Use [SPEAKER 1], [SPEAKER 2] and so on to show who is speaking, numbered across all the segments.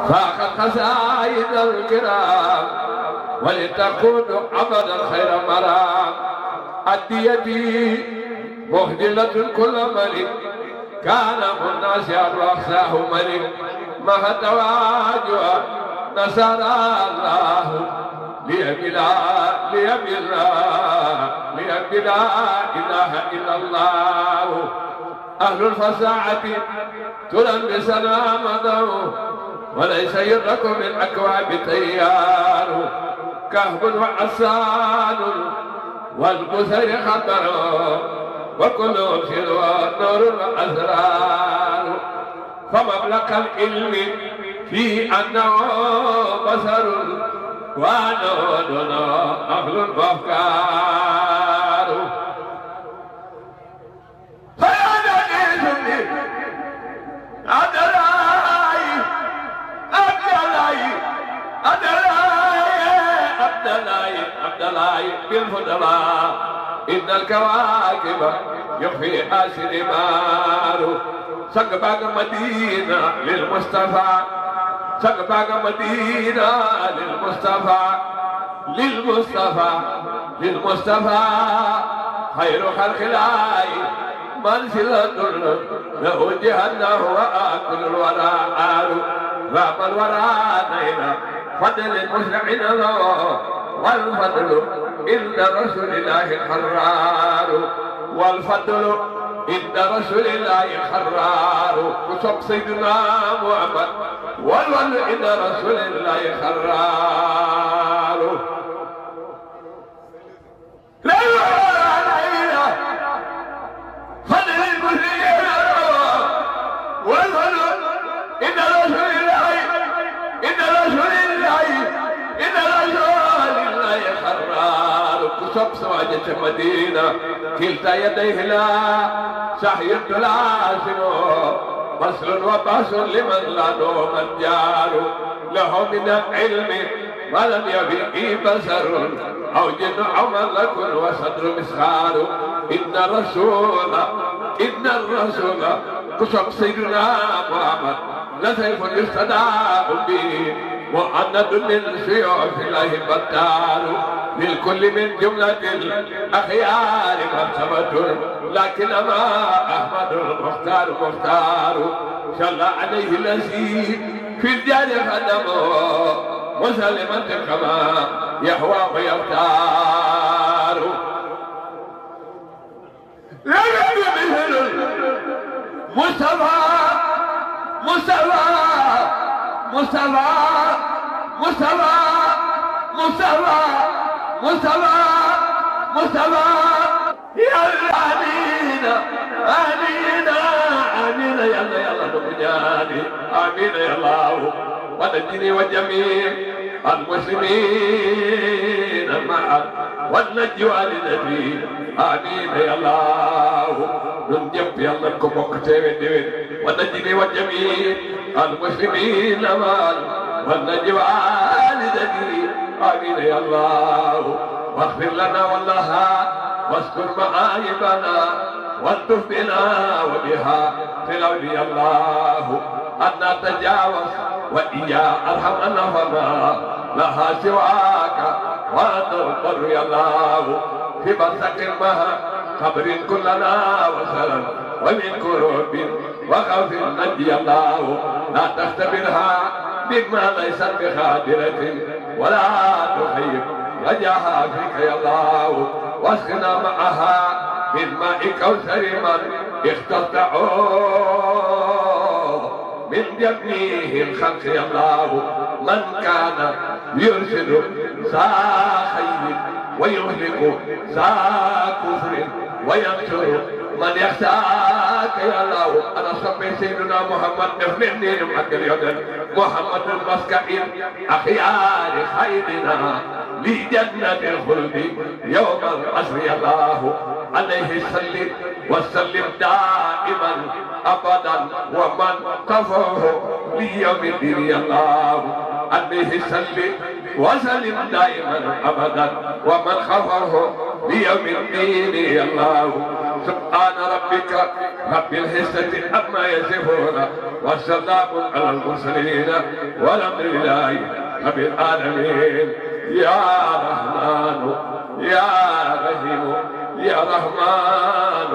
[SPEAKER 1] فاق قصائد الكرام ولتكون أبدا خير مرام الديتي مهدلة كل ملك كان مناسيا وأخساه ملك مع تواجع نصر الله ليبلا إله إلا الله أهل الفصاحة تلبسنا مضوا وليس يدرك من أكواب تيار كهف وعسان والبثر خطر وكل سر نور وأسرار فمبلغ العلم في أنه بصر ونودنا أهل وأفكار عبدالله بالفضلاء إن الكواكب يخفيها سنمار سقباق مدينة للمصطفى سقباق مدينة للمصطفى خير خلق الله منزلة له جهنم وآكل الورى عار رام الورى نينا فضل المسرعين له والفضل عند رسول الله حرار والفضل عند رسول الله حرار كتب سيدنا محمد والفضل عند رسول الله حرار لا إله فضل المسلمين والفضل عند رسول الله عند رسول الله عند رسول الله حرار كتب سواجة مدينة كلتا يديه لا سحي لازم بصر وبصر لمن لا نوم الجار له من العلم ولم يبقي بصر أو جن أو ملك وصدر مسخار إن الرسول كتب سيدنا محمد لسيف يستدعى به مؤند من سيوف الله بطار للكل من جملة الأخيار مرتبة لكنما أحمد المختار صلى عليه الذي في الدار خدمه مسلما كما يهوى ويختار لا مثل مصطفى يا آمين يلا نبجاني آمين يا الله ونجني وجميع المسلمين معا ونجي والدتي آمين يا الله ننجب يلا كبوك تيوين ونجني وجميع المسلمين معا ونجي والدتي آمين يا الله واغفر لنا والله واستر معايبنا والطف بنا وبها في الأولياء الله أن نتجاوز وإيا أرحمنا فما لها سواك وترضى يا الله في برزق مها خبر كلنا وسلام ومن كروب وخوف نجي الله لا تختبرها بما ليست بخادرة ولا تخيب رجاها فيك يا الله واسقنا معها من ماء كوثر من اخترته من جبنيه الخلق يا الله من كان يرشد سا خير ويهلك سا كفر وينصر من يخشاك يا الله. أنا صبي سيدنا محمد نفني محق اليدن محمد المسكين أخيار خيرنا لجنة الخلد يوم العصر يا الله. عليه صل وسلم دائما أبدا ومن كفره ليوم الدين يا الله. عليه صل وسلم دائما أبدا ومن خفره ليوم الدين يا الله. سبحان ربك رب العزة عما يصفون والسلام على المرسلين والحمد لله رب العالمين يا رحمن يا رحيم يا رحمن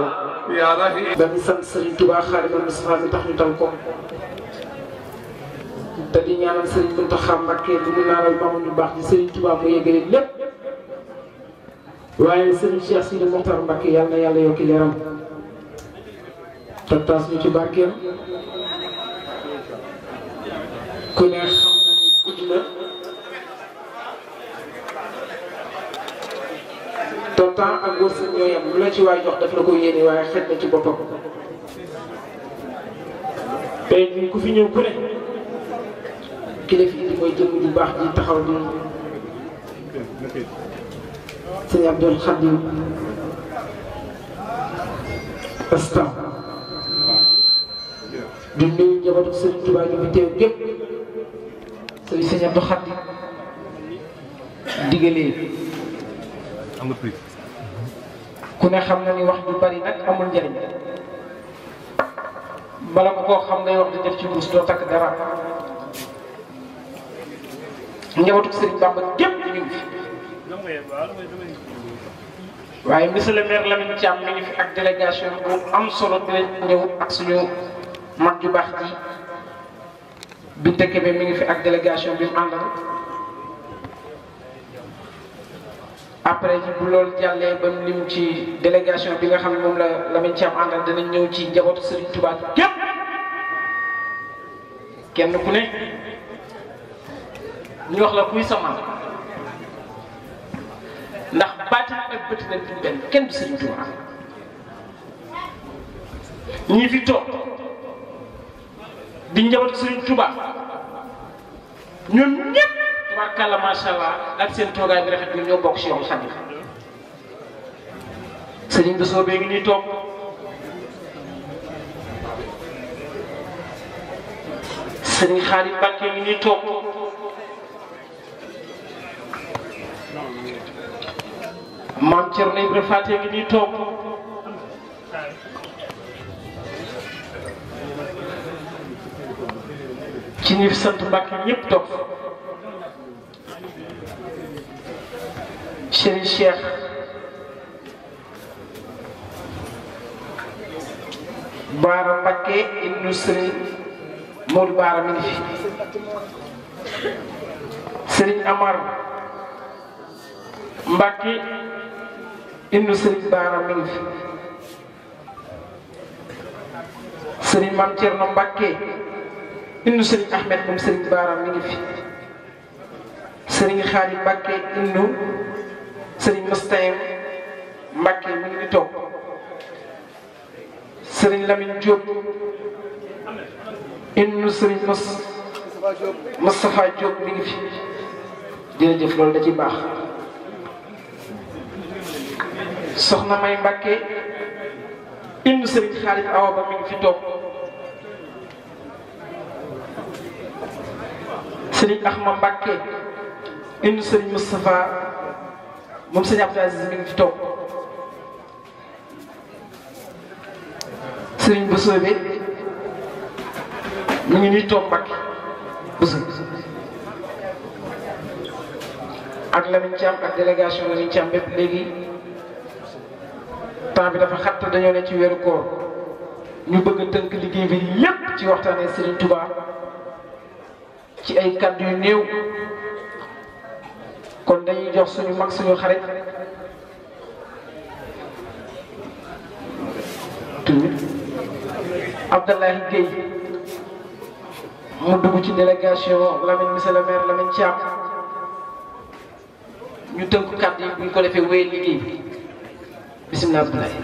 [SPEAKER 1] يا رحيم.
[SPEAKER 2] dañuy sant Serigne Touba Xaadimu Mustafaa mi tax ñu tal ko te di ñaanal Serigne Mountakha Mbacké li mu naanal maamam bu baax di Serigne Touba mu yëgale lépp waaye Serigne Cheikh Sidi Mokhtar Mbacké yàlla na yàlla yokki leeram te taas ñu ci barkeem ku ne xam na ne gudd na ton temps ak wërsëg ñoo yem lu la ci waay jox daf la ko yéene waaye xet na ci boppam tey ñun ku fi ñëw ku ne ki la fi indi mooy jëmm ju baax ji taxaw di sëñ Abdul Xadim Astam di nuyu njabootu Sëriñ Tuubaa ñu fi teew gépp sëñ Abdul Xadim digalee ku ne xam na ni wax ju bari nag amul njariñ bala ko koo xam ngay wax di def ci duus doo takk dara njabootu Sëriñ Bamba gépp ñu ngi fi waaye monsieur le maire Lamine Thiam mi ngi fi ak délégation bu am solo dinañ ñëw ak suñu mag ju baax ji Binta Kébé mi ngi fi ak délégation bi mu àndal après bu loolu jàllee ba mu lim ci délégation bi nga xam ne moom la Lamine Thiam àndal danañ ñëw ci njabootu Serigne Touba gépp kenn ku ne ñu wax la kuy sama ndax baatin ak bëti na duñ benn kenn du Serigne Touba ñi fi toog di njabootu Serigne Touba ñoom ñëpp tubaarkàlla macha allah ak seen toogaay bi rafet bi ñoo bokk si yoon Xadim Serigne Bousso bee ngi nii toog Serigne Khadim Mbacké ngi nii toog Maam Thierno Ibrahima Faty ngi nii toog ci ñi fi sant Mbacké ñëpp toog Serigne Cheikh Baara Mbacké ibnu Serigne Modou Baara mi ngi fi Serigne Amar Mbacké ibnu Serigne Baara mi ngi fi Serigne Mame Thierno Mbacké ibnu Serigne Ahmed moom Serigne Baara mi ngi fi Serigne Khadim Mbacké ibnu Serigne Mustayim Mbacké mi ngi toog Serigne Lamine Diop ibnu Serigne Moustapha Diop mi ngi fi jërëjëf loolu da ci baax Soxna May Mbacké ibnu Serigne Khadim Awa Ba mi ngi fi toog Serigne Ahmad Mbacké ibnu Serigne Moustapha moom Serigne Abdou Aziz mi ngi fi toog Serigne Bousso bi mi ngi nii toog Mbacké Bousso ak Lamine Thiam ak délégation Lamine Thiam bépp léegi temps bi dafa xatt dañoo ne ci weeru koor ñu bëgg a tënk liggéey bi lépp ci waxtaanee Serigne Touba ci ay kàddu yu néew kon dañuy jox suñu mag suñu xarit Abdoulaye Gueye mu dugg ci délégation Lamine monsieur le maire Lamine Thiam ñu tënk kàddu yi bu ñu ko defee wéyal liggéey bi bisimilah Abdoulaye.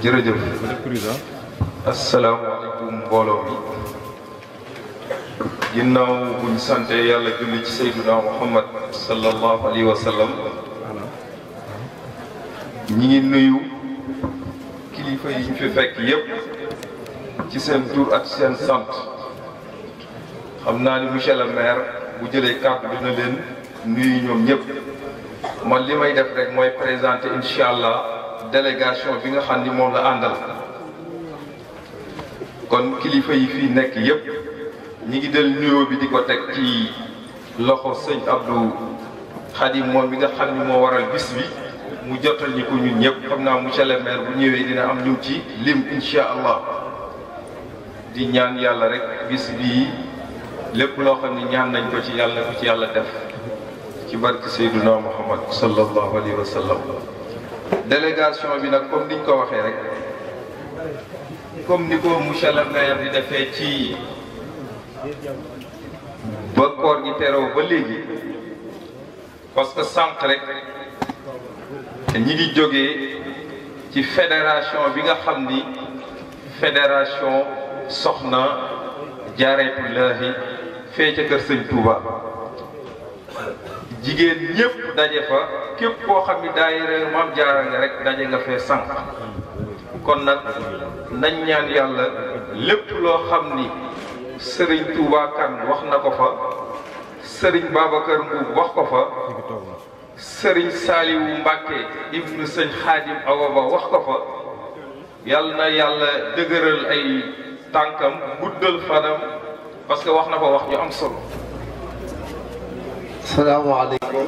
[SPEAKER 3] jërëjëf asalaamaaleykum mbooloo mi ginnaaw buñ sante yàlla julli ci sayduna muhammad sallallahu alayhi wa sallam ñi ngi nuyu kilifa yi ñu fi fekk yépp ci seen tur ak seen sant xam naa ni monsieur le maire bu jëlee kàddu dina leen nuyu ñoom ñëpp man li may def rek mooy présenter incha allah délégation bi nga xam ni moom la àndal kon kilifa yi fii nekk yëpp ñi ngi del nuyoo bi di ko teg ci loxo sëñ Abdou Khadim moom bi nga xam ni moo waral bis bi mu jotal ñi ko ñun ñëpp xam naa monsieur le maire bu ñëwee dina am ñu ci lim incha allah di ñaan yàlla rek bis bii lépp loo xam ne ñaan nañ ko ci yàlla ko ci yàlla def ci barke Seydina Muhammad sallallahu alayhi wa sallam. délégation bi nag comme niñ ko waxee rek comme ni ko monsieur le maire di defee ci ba koor gi teroo ba léegi parce que sànq rek ñi ngi jógee ci fédération bi nga xam ni fédération soxna Jaaretullaahi fee ca kër sëñ Touba jigéen ñëpp daje fa képp koo xam ni daayira Maam Jaara nga rek daje nga fee sànq kon nag nañ ñaan yàlla lépp loo xam ni sëriñ Touba kan wax na ko fa sëriñ Babacar Mbuub wax ko fa sëriñ Saaliwu Mbàkke ibnu sëñ Xaadim Awa Ba wax ko fa yàlla na yàlla dëgëral ay tànkam guddal fanam parce que wax na fa wax ñu am solo.
[SPEAKER 4] salaamaaleykum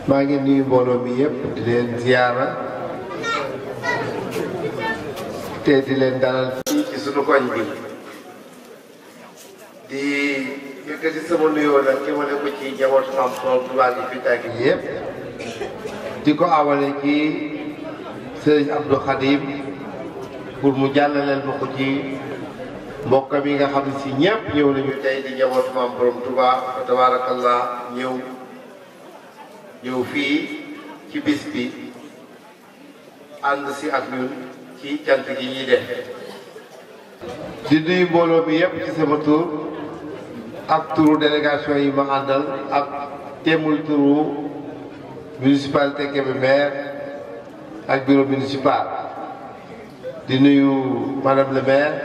[SPEAKER 4] maa ngi nuyu mbooloo mi yëpp di leen ziyaara te di leen dalal fii ci sunu koñ bi di yëkkati sama nuyoo nag jëmale ko ci njabootu Maam Borom Tuubaa gi fi tàgg yëpp di ko awale ci sëriñ Abdou Khadim pour mu jàllaleel ma ko ci mbokkam yi nga xam ne si ñëpp ñëw nañu tey di njabootu Maam Borom Tuubaa fa tabaarakallah ñëw fii ci bis bi ànd si ak ñun ci cant gi ñuy def di nuyu mbooloo mi yëpp ci sama tur ak turu délégation yi ma àndal ak teemul turu municipalité Kébémer ak bureau municipal di nuyu madame le maire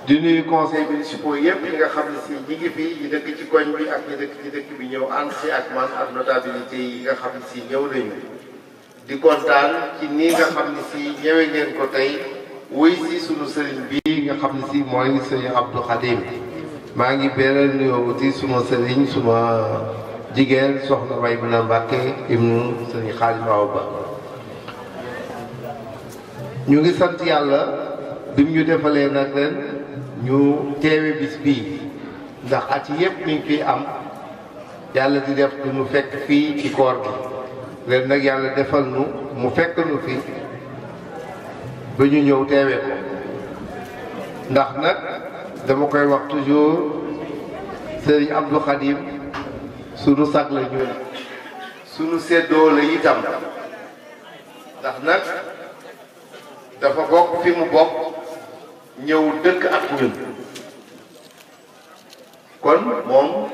[SPEAKER 4] di nuyu conseil municipaux yëpp yi nga xam ne si ñi ngi fi ñi dëkk ci koñ bi ak ñi dëkk ci dëkk bi ñëw ànd si ak man ak notabilité yi nga xam ne si ñëw nañu di kontaan ci nii nga xam ne si ñëwee ngeen ko tey wuy si sunu sëriñ bi nga xam ne si mooy sëriñ Abdou Khadim maa ngi beral nuyoo wuti suma sëriñ suma jigéen soxna Maymuna Mbàkke ibnu sëriñ Xaadim Awa Ba ñu ngi sant yàlla bi mu ñu defalee nag ren ñu teewe bis bii ndax at yëpp mi ngi fiy am yàlla di def du mu fekk fii ci koor gi ren nag yàlla defal nu mu fekk nu fi ba ñu ñëw teewe ko ndax nag dama koy wax toujours sëriñ Abdou Khadim sunu sag la ñun sunu seddoo la itam ndax nag dafa bokk fi mu bokk ñëw dëkk ak ñun kon moom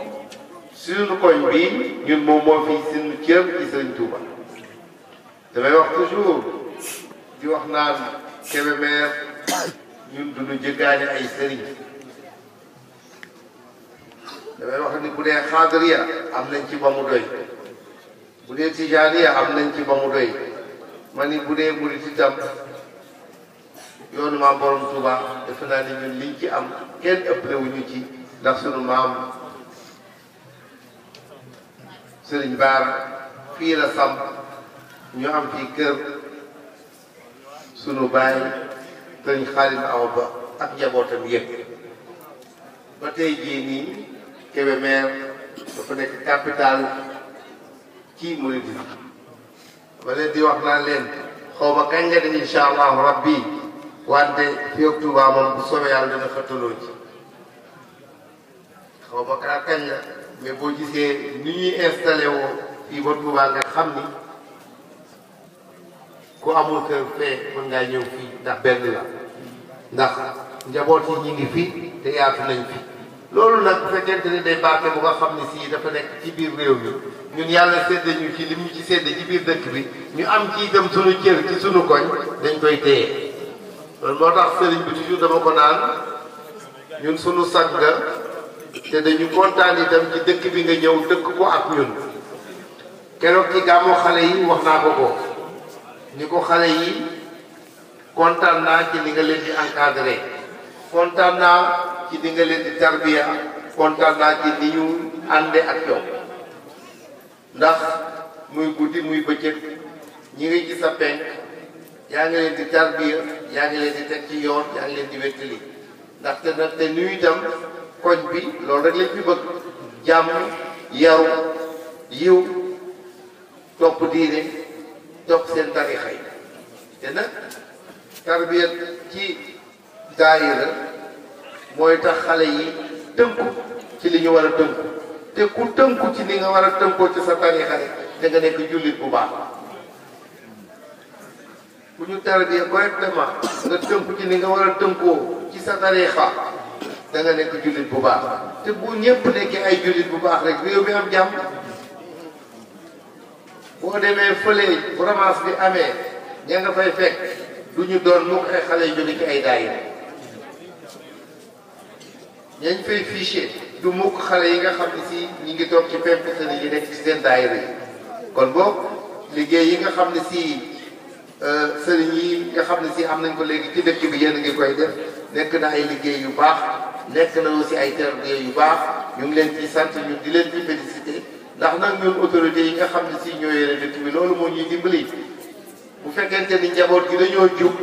[SPEAKER 4] suñu koñ bi ñun moom moo fi suñu cër ci Sëriñ Tuuba damay wax toujours di wax naan Kébémer ñun duñu jëggaane ay sëriñ damay wax ni bu dee xaadiriya am nañ ci ba mu doy bu dee tijaaniya am nañ ci ba mu doy ma ni bu dee murit itam yoonu Maam Borom Tuuba defe naa ni ñun liñ ci am kenn ëppale wuñu ci ndax sunu maam Sëriñ Baara fii la samp ñu am fii kër sunu baay Sëriñ Xaadim Awa Ba ak njabootam yëpp ba tey jii nii Kébémer dafa nekk capital ci mouridisme ba leen di wax naa leen xaw ma kañ nga de insha allahu rabbi wante fii ak Tuuba moom bu soobee yàlla dana xëttaloo ci xaw ma kañ la mais boo gisee ni ñuy installé woo fii ba Tuuba nga xam ni ku amul kër fee mën ngaa ñëw fii ndax benn la ndax njaboot yi ñu ngi fii te yaatu nañ fi loolu nag bu fekkente ni day baaxee bu nga xam ne si dafa nekk ci biir réew mi ñun yàlla sédd ñu ci lim ñu ci sédd ci biir dëkk bi ñu am ci itam suñu cër ci suñu koñ dañ koy téye loolu moo tax sëriñ bi toujours dama ko naan ñun sunu sag nga te dañu kontaan itam ci dëkk bi nga ñëw dëkk ko ak ñun keroog ci gàmmu xale yi wax naa ko ni ko xale yi kontaan naa ci li nga leen di encadré kontaan naa ci li nga leen di tarbiya kontaan naa ci ni ñu ànde ak yow ndax muy guddi muy bëccëg ñi ngi ci sa penk yaa ngi leen di tarbiya yaa ngi leen di teg ci yoon yaa ngi leen di wéttali ndaxte nag te nuyu itam koñ bi loolu rek lañ fi bëgg jàmm yaru yiw topp diine topp seen tarixa yi te nag tarbiya ci daayira mooy tax xale yi tënku ci li ñu war a tënku te ku tënku ci li nga war a tënkoo ci sa tarixa rek da nga nekk jullit bu baax bu ñu tarbiya correctement nga tënku ci li nga war a tënkoo ci sa tarixa da nga nekk jullit bu baax te bu ñëpp nekkee ay jullit bu baax rek réew mi am jàmm boo demee fële bu ramas bi amee ña nga fay fekk du ñu doon mukk ay xale yu jóge ci ay daayira ñañ fay fiché du mukk xale yi nga xam ne si ñi ngi toog ci pemp sëriñ yi nekk ci seen daayira yi kon boog liggéey yi nga xam ne si sëriñ yi nga xam ne si am nañ ko léegi ci dëkk bi yéen a ngi koy def nekk na ay liggéey yu baax nekk na aussi ay tarbiya yu baax ñu ngi leen ci sant ñu di leen ci félicité ndax nag ñun autorité yi nga xam ne si ñoo yore dëkk bi loolu moo ñuy dimbali bu fekkente ni njaboot gi dañoo jub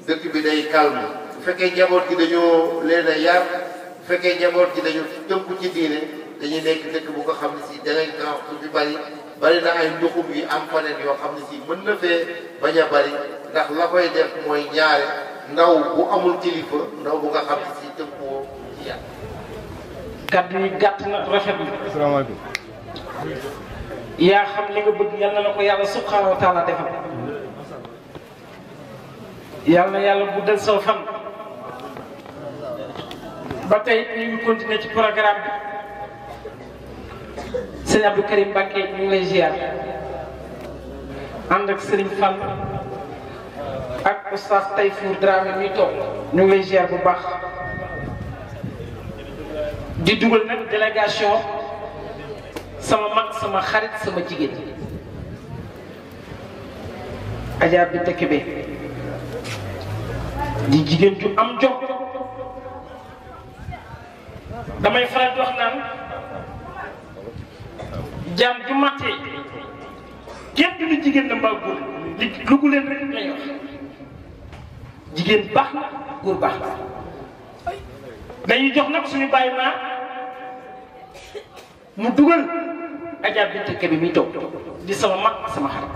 [SPEAKER 4] dëkk bi day calme bu fekkee njaboot gi dañoo leen a yar bu fekkee njaboot gi dañu tënku ci diine dañuy nekk dëkk bu ko xam ne si délinquance bi bari na ay nduxum yi am faneen yoo xam ne si mën na fee bañ a bari ndax la koy def mooy ñaare ndaw bu amul kilifa ndaw bu nga xam ne si tënkuwoo ci yàlla.
[SPEAKER 2] kàddu yi gàtt na rafet na.
[SPEAKER 5] asalaamaaleykum.
[SPEAKER 2] yaa xam li nga bëgg yal na la ko yàlla subhanahu wa taala defal. yal na yàlla bu del saw fan. ba tey ñu ngi continuer ci programme bi. sëñ Abdou Karim Mbacké ñu ngi lay ziar. ànd ak Serigne Fall. ak oustaz Tayfour Dramé mi toog ñu ngi lay ziar bu baax. di dugal nag délégation sama mag sama xarit sama jigéen Adja Binta Kébé di jigéen ju am jom damay faral di wax naan jaam ju màttee kenn du ni jigéen la mbaa góor li lugu leen rek lay wax jigéen baax na góor baax na dañuy jox nag suñu bàyyi naa mu dugal Adja Binta Kébé mi toog di sama mag sama xarit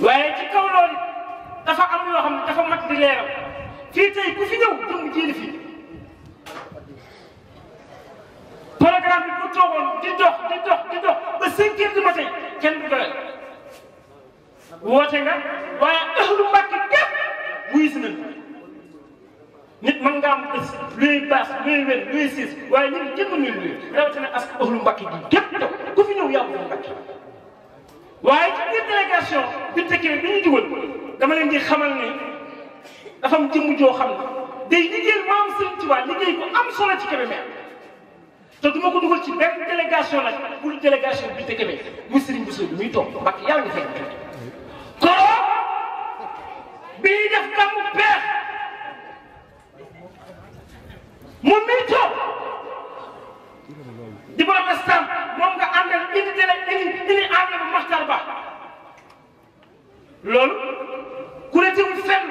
[SPEAKER 2] waaye ci kaw loolu dafa am loo xam ne dafa mat di leeral fii tey ku fi ñëw jëm jiili fii programme bi bu toogoon di dox ba 5 heures du matin kenn du doyal woote nga waaye ahlu Mbàkke képp wuyu si nañ nit mën nga am bés luy baas luy wen luy siis waaye ñun kenn mënuñu luy rawatina as ahlu Mbàkke gi képp toog ku fi ñëw yàlla Mbàkke waaye ci biir délégation Binta Kébé bi ñu dugal dama leen di xamal ne dafa am jëmm joo xam ne day liggéeyal maam Sëriñ Tuubaa liggéey ko am solo ci Kébémer te du ma ko dugal ci benn délégation nag pour délégation Binta Kébé muy Sëriñ Bousso bi muy toog Mbàkke yàlla nga fekk koro bii def gàmmu peex moom miy toog di borom stam moom nga àndal indi àndal bu Maxtar Ba loolu ku ne tegul fenn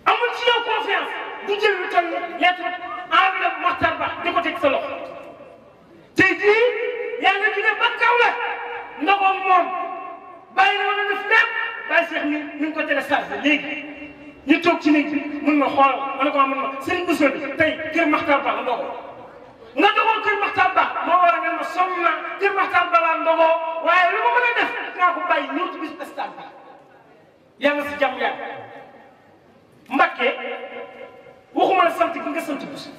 [SPEAKER 2] amul ci yow confiance du jël lu toll lettre àndal bu Maxtar Ba di ko teg sa loxo tey jii yaa nga jóge ba kaw la ndoxam moom bàyyi na woon def lépp bàyyi Cheikh mi ngi ko téléchargé léegi ñu toog ci néeg bi mun ma xool ma ne ko mun ma Serigne Bousso bi tey kër Maxtar Ba la ndogoo nga ndogoo kër Maxtar Ba moo war a ngeen ma sonn na kër Maxtar Ba laa ndogoo waaye lu ma mën a def naa ko bàyyi ñëw ci bisu stade bi yaa nga si jàmm yàgg Mbacké waxuma la sant gi nga sant Bousso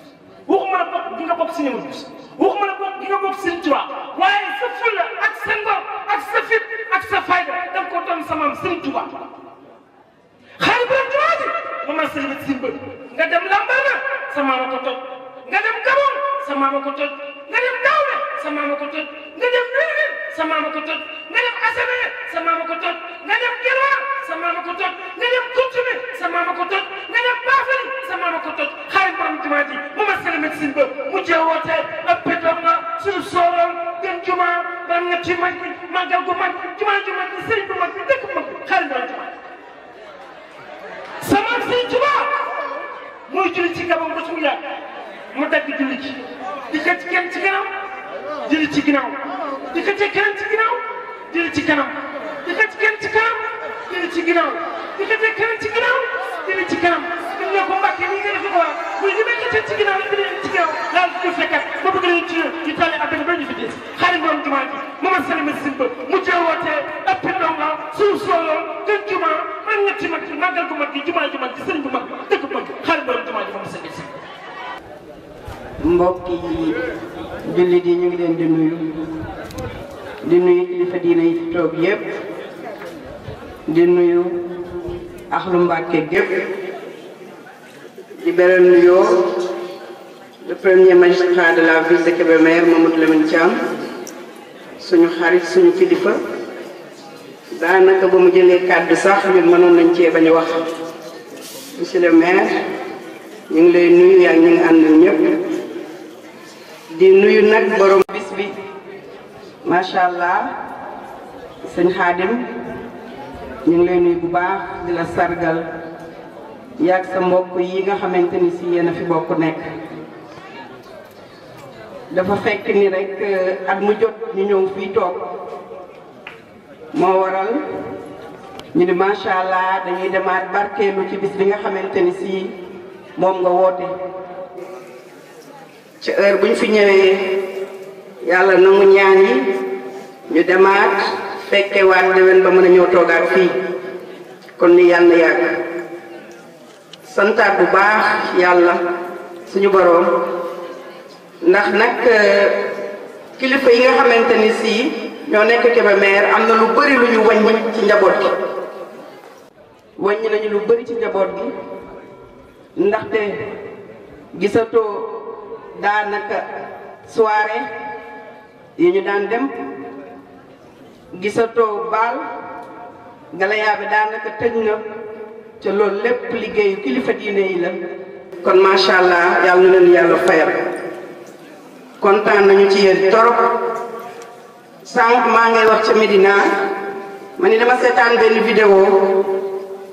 [SPEAKER 2] waxuma la bokk gi nga bokk si ñëwul Bousso waxuma la bokk gi nga bokk Serigne Touba waaye sa fulla ak sa ngor ak sa fit ak sa fayda da nga ko doon sa maam Serigne Touba xaaral bi rek moom la sëñ bi nga dem lambar na
[SPEAKER 5] maama ko toj nga dem Gabon sa maama ko toj nga dem Daawme sa maama ko toj nga dem Wér-wér sa maama ko toj nga dem Asame sa maama ko toj nga dem Gelwaar sa maama ko toj nga dem Koutoume sa maama ko toj nga dem Bafali sa maama ko toj xarit borom jumaa ji mu ma sele médecine ba mu jee woote ab pédom na suñu sooroon gën jumaa ba nga ci mag bi màggal gu mag jumaa ju mag bi sëriñ bu mag bi dëkk bu mag bi xarit borom jumaa sama sëriñ Tuubaa mooy julli ci Gabon ba sumu yàgg mu dagg julli ci di xëcc kenn ci ginnaaw julli ci ginnaaw di xëcc kenn ci ginnaaw julli ci kanam di xëcc kenn ci kanam julli ci ginnaaw di xëcc kenn ci ginnaaw julli ci kanam ñu ne ko Mbàkke nii nga def ko waa muy li may xëcc ci ginnaaw li ci ginnaaw daal di fekkat ba bëgg nañu ci ñu tale ak ba ñu fi des xarit borom jumaa ji Mama Sall médecine ba mu jeewootee ëpp ndongo suuf sooloo gën jumaa man ñetti mag ci màggal gu mag gi jumaa ju mag gi sëriñ bu mag dëkk bu mag xarit borom jumaa ji Mama Sall médecine
[SPEAKER 6] mbokk yi jullit yi ñu ngi leen di nuyu kilifa diine yi fi toog yépp di nuyu axlu Mbàkke gépp di beral nuyoo le premier magistrat de la ville de Kébémer Mamadou Lamine Thiam suñu xarit suñu kilifa daanaka ba mu jëlee kàddu sax ñun mënoon nañ cee bañ a wax monsieur le maire ñu ngi lay nuyu yaa ngi ñu ngi àndal ñëpp di nuyu nag borom bis bi macha allah sëñ Xaadim ñu ngi lay nuyu bu baax di la sargal yaag sa mbokk yi nga xamante ni si yéen a fi bokk nekk dafa fekk ni rek at mu jot ñu ñëw fii toog moo waral ñu ni macha allah dañuy demaat barkeelu ci bis bi nga xamante ni si moom nga woote ci heure bu ñu fi ñëwee yàlla nangu ñaan yi ñu demaat fekkewaat déwén ba mën a ñëw toogaat fii kon ni yàlla na yàgg santaat bu baax yàlla suñu boroom ndax nag kilifa yi nga xamante ni si ñoo nekk Kébémer am na lu bari lu ñu wàññi ci njaboot gi wàññi nañu lu bari ci njaboot gi ndaxte gisatoo daanaka soirée yi ñu daan dem gisatoo baal galayaa bi daanaka tëj na ca loolu lépp liggéeyu kilifa diine yi la kon macha allah yàlla na leen yàlla fayal kontaan nañu ci yéen torop sànq maa ngay wax ca Médina ma ni dama seetaan benn vidéo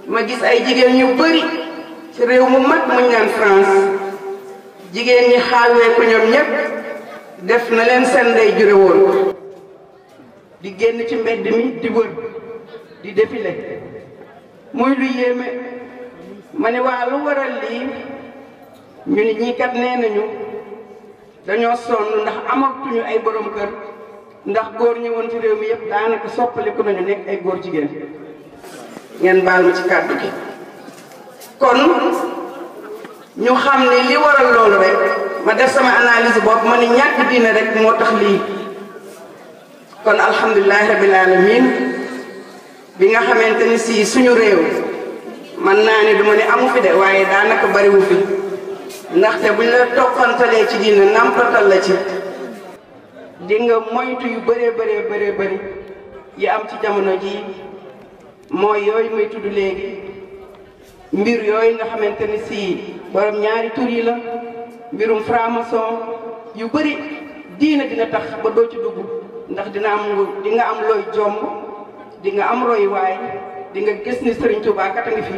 [SPEAKER 6] ma gis ay jigéen ñu bari ci réew mu mag muñ naan France jigéen ñi xaawee ko ñoom ñépp def na leen seen ndey jure woon di génn ci mbedd mi di wër di défilé muy lu yéeme ma ne waa lu waral lii ñu ni ñii kat nee nañu dañoo sonn ndax amatuñu ay borom kër ndax góor ñëwoon ci réew mi yépp daanaka soppaliku nañu nekk ay góor jigéen ngeen baal ma ci kàddu gi kon ñu xam ne li waral loolu rek ma def sama analyse bopp ma ni ñàkk diine rek moo tax lii kon alhamdulilahi rabil alamin bi nga xamante ni si suñu réew man naa ne duma ne amu fi de waaye daanaka bariwu fi ndaxte buñ la toppantalee ci diine nampatal la ci di nga moytu yu bëree bëri yi am ci jamono ji mooy yooyu muy tudd léegi mbir yooyu nga xamante ni si borom ñaari tur yi la mbirum franc-maçon yu bëri diina dina tax ba doo ci dugg ndax di nga am looy jomb di nga am roy waay di nga gis ni Serigne Touba kat a ngi fi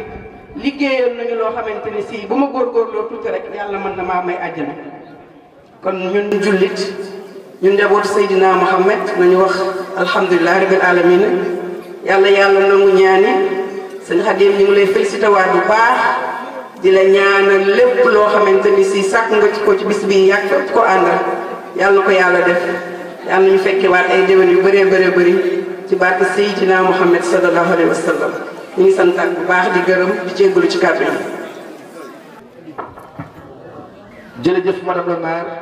[SPEAKER 6] liggéeyal nañu loo xamante ni si bu ma góorgóorloo tuuti rek yàlla mën na maa may àjjana kon ñun jullit ñun njabootu Seydina Mohamed nañu wax alhamdulilah rabbil alamin yàlla nangu ñaani sëñ Xadim ñu ngi lay félicité waat bu baax di la ñaanal lépp loo xamante ni si sàkk nga ci ko ci bis bi yàgg ko àndal yàlla na ko yàlla def yàlla nañu fekke waat ay déwén yu bëree bëri ci barke Seydina Mohamed sallallahu alayhi wa sallam ñu ngi santaat bu baax di gërëm di jéggalu ci kàddu yi.
[SPEAKER 7] jërëjëf madame la maire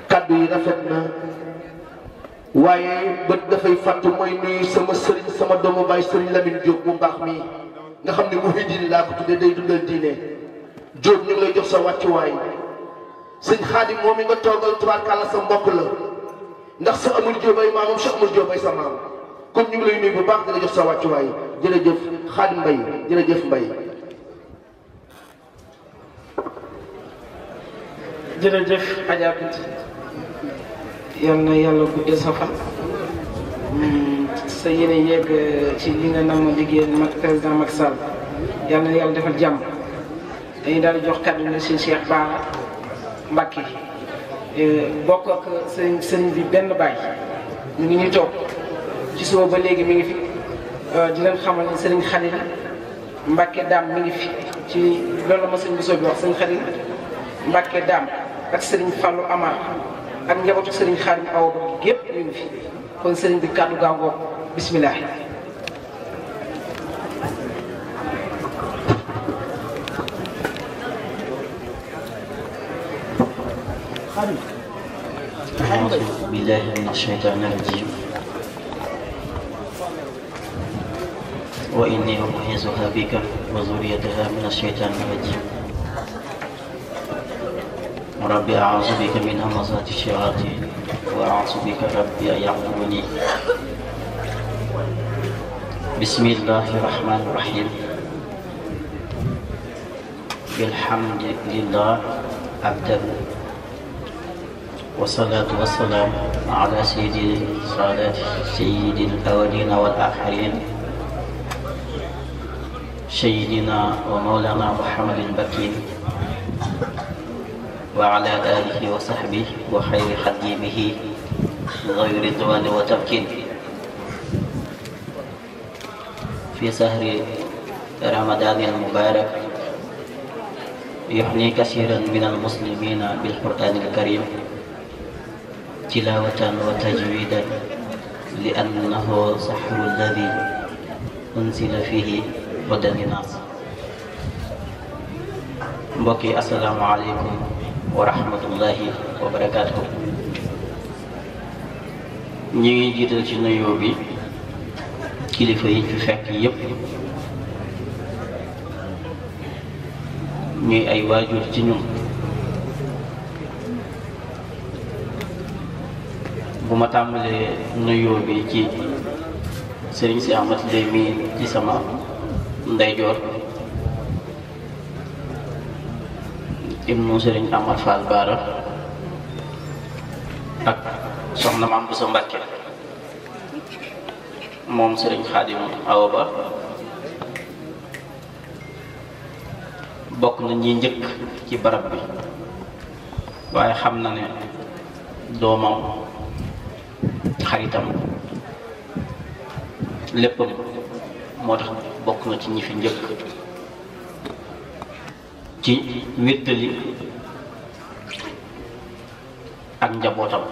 [SPEAKER 7] kàddu yi rafet na waaye bët dafay fàttu mooy nuyu sama sëriñ sama doomu baay sëriñ Lamine Diop bu mbaax mi nga xam ne muhiddin laa ko tuddee day dundal diine Diop ñu ngi lay jox sa wàccuwaay sëñ Xaadim moom mi nga toogal tubaarkàlla sa mbokk la ndax sa amul Diop ay maamam sa amul Diop ay sa maam kon ñu ngi lay nuyu bu baax di la jox sa wàccuwaay jërëjëf Xaadim Mbay jërëjëf Mbay.
[SPEAKER 2] jërëjëf Adja Bintu yal na yàlla guddee sa fan sa yéene yegg ci li nga nam liggéeyal mag président Macky Sall yal na yàlla defal jàmm dañuy daal di jox kàddu na sëñ Cheikh Bara Mbacké bokk ak sëriñ bi benn baay ñu ngi ñuy toog ci suba ba léegi mi ngi fi di leen xamal ne sëriñ Khalil Mbacké Dame mi ngi fi ci loolu la ma sëñ bi soo bi wax sëriñ Khalil Mbacké Dame ak sëriñ Fallou Amar ak njabootu sëriñ Xaadim Awa Ba gépp ñu ngi fi kon sëriñ bi kàddu gaa ngoog bismillah.
[SPEAKER 8] أعوذ بالله من الشيطان الرجيم وإني أعيذها بك وذريتها من الشيطان الرجيم ربي أعوذ بك من همزات الشياطين وأعوذ بك ربي أن يحضروني بسم الله الرحمن الرحيم بالحمد لله أبدأ والصلاة والسلام على سيد السادات سيد الأولين والآخرين سيدنا ومولانا محمد البكين وعلى آله وصحبه وخير خديمه غير رضوان وتمكين في شهر رمضان المبارك يحني كثيرا من المسلمين بالقرآن الكريم تلاوة وتجويدا لأنه سحر الذي أنزل فيه هدى للناس. mbokki assalaamu aleykum wa rahmatullahi wa barakaatuhu. ñi ngi jiital ci nuyoo bi kilifa yi fi fekk yépp ñuy ay waajur ci ñun. bu ma tàmbalee nuyoo bi ci sëriñ si Ahmad Lay mi ci sama ndeyjoor ibnu sëriñ Ahmad Fall Bara ak soxna Maam Bousso Mbacké moom sëriñ Xaadim Awa Ba bokk na ñi njëkk ci barab bi waaye xam na ne doomam xaritam léppam moo tax bokk na ci ñi fi njëkk ci wéttali ak njabootam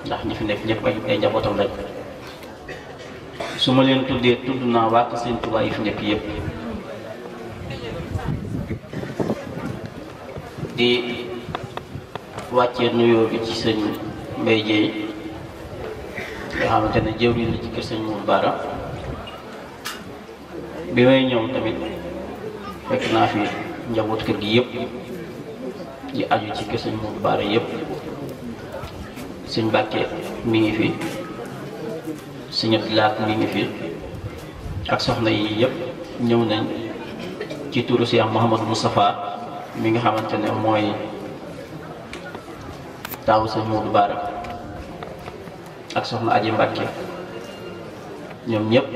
[SPEAKER 8] ndax ñi fi nekk ñëpp ay njabootam lañ. su ma leen tuddee tudd naa waa Kër Sëñ Tuubaa yi fi nekk yëpp di wàccee nuyoo bi ci sëñ Mbay Jéey nga xamante ne jëwriñ la ci kër sëñ Mourou Bara bi may ñëw tamit fekk naa fi njaboot kër gi yëpp di aju ci kër sëñ Mourou Bara yëpp sëñ Mbàkke mi ngi fi sëñ Abdoulaat mi ngi fi ak soxna yi yëpp ñëw nañ ci turu Cheikh Mouhamadou Moustapha mi nga xamante ne mooy taawu sëñ Mourou Bara ak soxna Aji Mbàkke ñoom ñëpp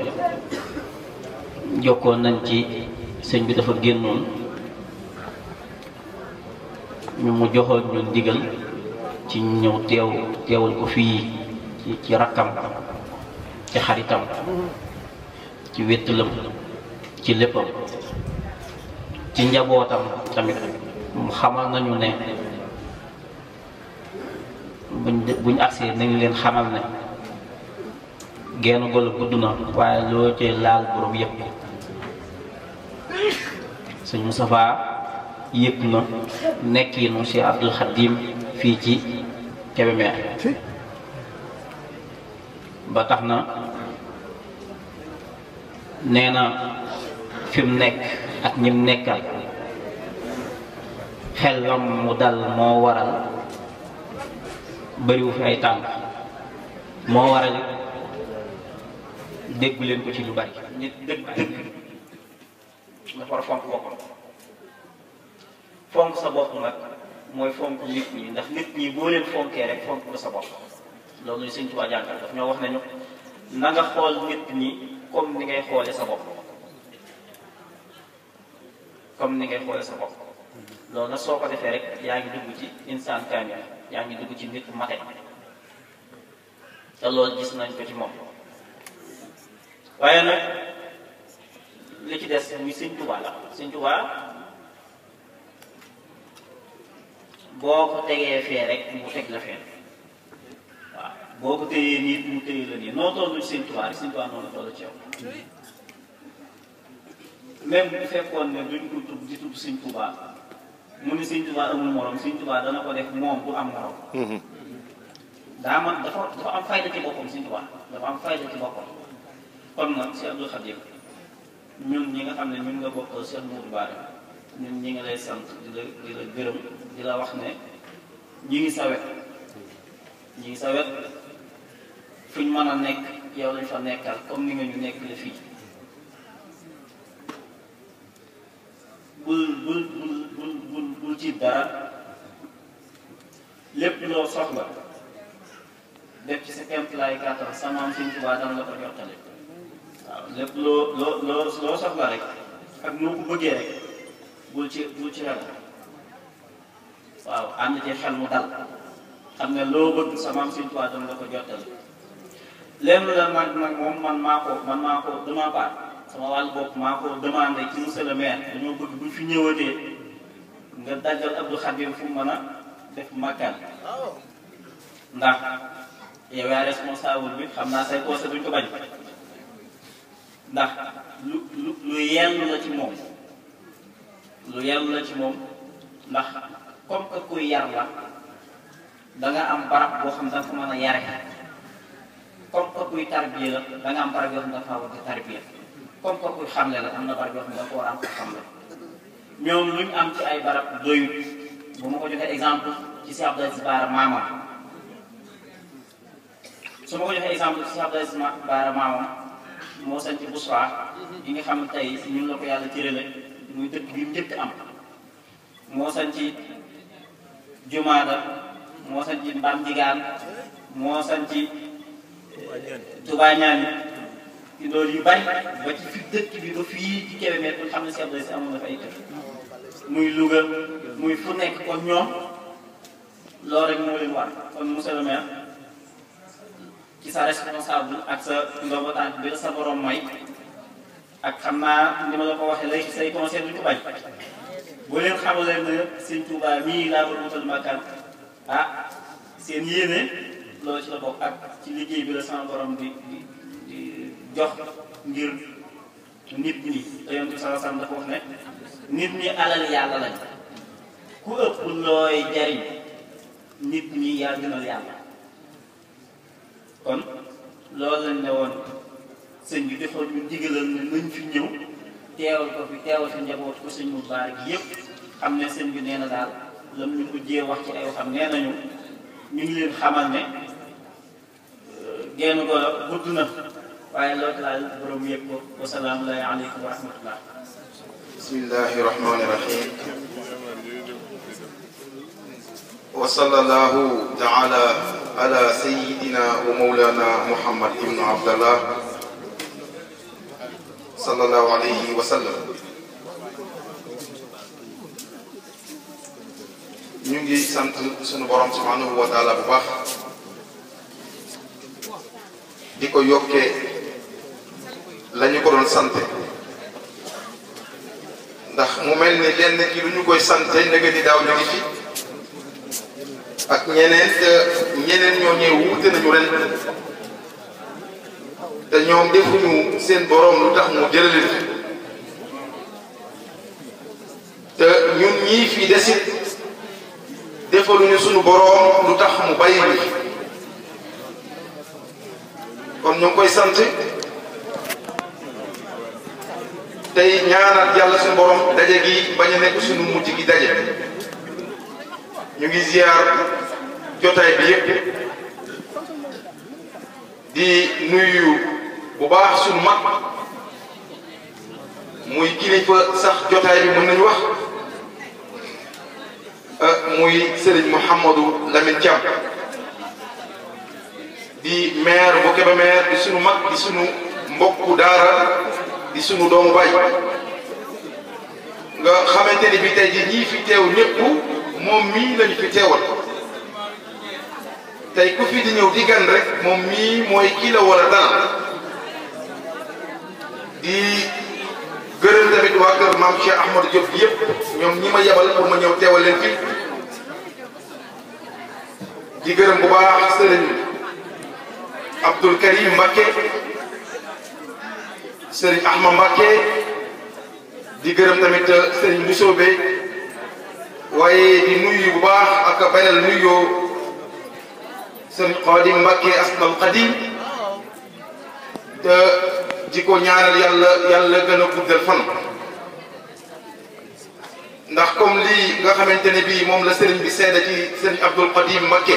[SPEAKER 8] jokkoon nañ ci sëñ bi dafa génnoon ñu mu joxoon ñu ndigal ci ñëw teewal ko fii ci rakkam ci xaritam ci wéttalam ci léppam ci njabootam tamit mu xamal nañu ne buñ agsee nañ leen xamal ne genn golo gudd na waaye loo cee laal borom yëpp sëñ Moustapha yëg na nekkiinu Cheikh Abdoul Khadim fii ci Kébémer ba tax na nee na fi mu nekk ak ñim nekkal xelam mu dal moo waral bëriwu fi ay tànk moo waral déggu leen ko ci lu bari. nit dëgg dafa war a fonk boppam fonk sa bopp nag mooy fonk nit ñi ndax nit ñi boo leen fonkee rek fonk nga sa bopp loolu Sëñ Tuubaa jàngal daf ñoo wax nañu na nga xool nit ñi comme ni ngay xoole sa bopp comme ni ngay xoole sa bopp loolu nag soo ko defee rek yaa ngi dugg ci insaan kaamil yaa ngi dugg ci nit mate te loolu gis nañ ko ci moom waaye nag li ci des muy Sëñ Tuubaa la Sëñ Tuubaa boo ko tegee fee rek mu teg la fee waaw boo ko téyee nit mu téye la nii noo toll ci Sëñ Tuubaa rek Sëñ Tuubaa noonu la toll ci yow même bu fekkoon ne duñ ko tudd di tudd Sëñ Tuubaa mu ni Sëñ Tuubaa amul morom Sëñ Tuubaa dana ko def moom du am morom daa man dafa am fayda ci boppam Sëñ Tuubaa dafa am fayda ci boppam kon nag si Abdou Khadim ñun ñi nga xam ne ñun nga bokkal Cheikh Modou Bara ñun ñi nga lay sant di la gërëm di la wax ne ñi ngi sawet fuñ mën a nekk yow lañ fa nekkal comme ni nga ñu nekk la fii bul ci dara lépp loo soxla def ci sa kéemtalaay kàttan sa maam Sëñ Tuubaa dana la ko jottali waaw lépp loo soxla rek ak noo ko bëggee rek bul ci xel waaw ànd ci xel mu dal xam ne loo bëgg sa maam Sëñ Tuubaa dana la ko jottali lenn la nag moom man maa ko dama part sama wàllu bopp maa ko demandé ci monsieur le maire dañoo bëgg buñ fi ñëwatee nga daggal Abdou Khadim fu mën a def màkkaan ndax yow yaa responsable bi xam naa say conseil duñ ko bañ ndax lu yellu la ci moom ndax comme que kuy yar la da nga am barab boo xam da nga ko mën a yare comme que kuy tarbiya la da nga am barab yoo xam da nga fa war di tarbiya comme que kuy xamle la am na barab yoo xam da nga ko war a am ko xamle ñoom luñ am ci ay barab doyut bu ma ko joxee exemple ci Cheikh Abdou Aziz Bara maamam su ma ko joxee exemple ci Cheikh Abdou Aziz Bara maamam moo sañ ci Bousra yi nga xam tey ñun la ko yàlla cërale muy dëkk bi mu njëkk am moo sañ ci Jumaada moo sañ ci Mbam Jigaan moo sañ ci Touba Ñaani ci loolu yu bari ba ci fi dëkk bi ba fii ci Kébémer pour xam ne Cheikh Abdou Aziz amoon na fa ay kër muy Louga muy fu nekk kon ñoom loolu rek moo leen war kon monsieur le maire ci sa responsable ak sa ndombo tànk bi la sa borom may ak xam naa ni ma la ko waxee léegi say conseil duñ ko bañ boo leen xamalee ne Sëñ Tuubaa mii laa doon wutal makkaan ah seen yéene loolu ci la bokk ak ci liggéey bi la sama borom di jox ngir nit ñi te Yonent bi sallallahu alayhi wasallam dafa wax ne nit ñi alal yàlla lañ ku ëpp looy jariñ nit ñi yaa gënal yàlla kon loolu lañ ne woon sëñ bi defoon ñu digalal ne nañ fi ñëw teewal ko fi teewal fi njaboot ko sëñ Modou Bara gi yëpp xam ne sëñ bi nee na daal lam ñu mujjee wax ci ay xam nee nañu ñu ngi leen xamal ne genn golo gudd na waaye loolu daal borom yëg ko wasalaamu aleykum wa rahmatullah
[SPEAKER 3] bismillahi rahmani rahim wa sallallahu taala ala sayyidina wa mawlana Muhammad ibnu Abdallah sallallahu alayhi wa sallam ñu ngi sant sunu borom subhanahu wa taala bu baax di ko yokkee la ñu ko doon sante ndax mu mel ni lenn ki lu ñu koy sante ndege di daaw ñu ngi fi ak ñeneen te ñeneen ñoo ñëw wuute nañu ren te ñoom defuñu seen borom lu tax mu jëlale fi te ñun ñii fii desit defaluñu sunu borom lu tax mu bàyyi ñu fi kon ñu ngi koy sant tey ñaanal yàlla suñu borom daje gi bañ a nekk suñu mujj gi daje ñu ngi ziar jotaay bi yëpp di nuyu bu baax suñu mag muy kilifa sax jotaay bi mën nañu wax muy Serigne Mouhamadou Lamine Thiam di maire bu Kébémer di sunu mag di sunu mbokku daara di sunu doomu baay nga xamante ni bi tey ji ñii fi teew ñëpp moom mii lañu fi teewal tey ku fi di ñëw di gan rek moom mii mooy kii la war a dalal di gërëm tamit waa kër maam Cheikh Ahmadou Diop bi yëpp ñoom ñi ma yebal pour ma ñëw teewal leen fi di gërëm bu baax sëriñ Abdoul Karim Mbacké sëriñ Ahmad Mbacké di gërëm tamit sëriñ Moussoobe waaye di nuyu bu baax ak beneen nuyoo sëriñ Khadim Mbacké Asnal Khadim te di ko ñaanal yàlla gën a guddal fan ndax comme lii nga xamante ne bii moom la sëriñ bi seede ci sëriñ Abdoul Khadim Mbacké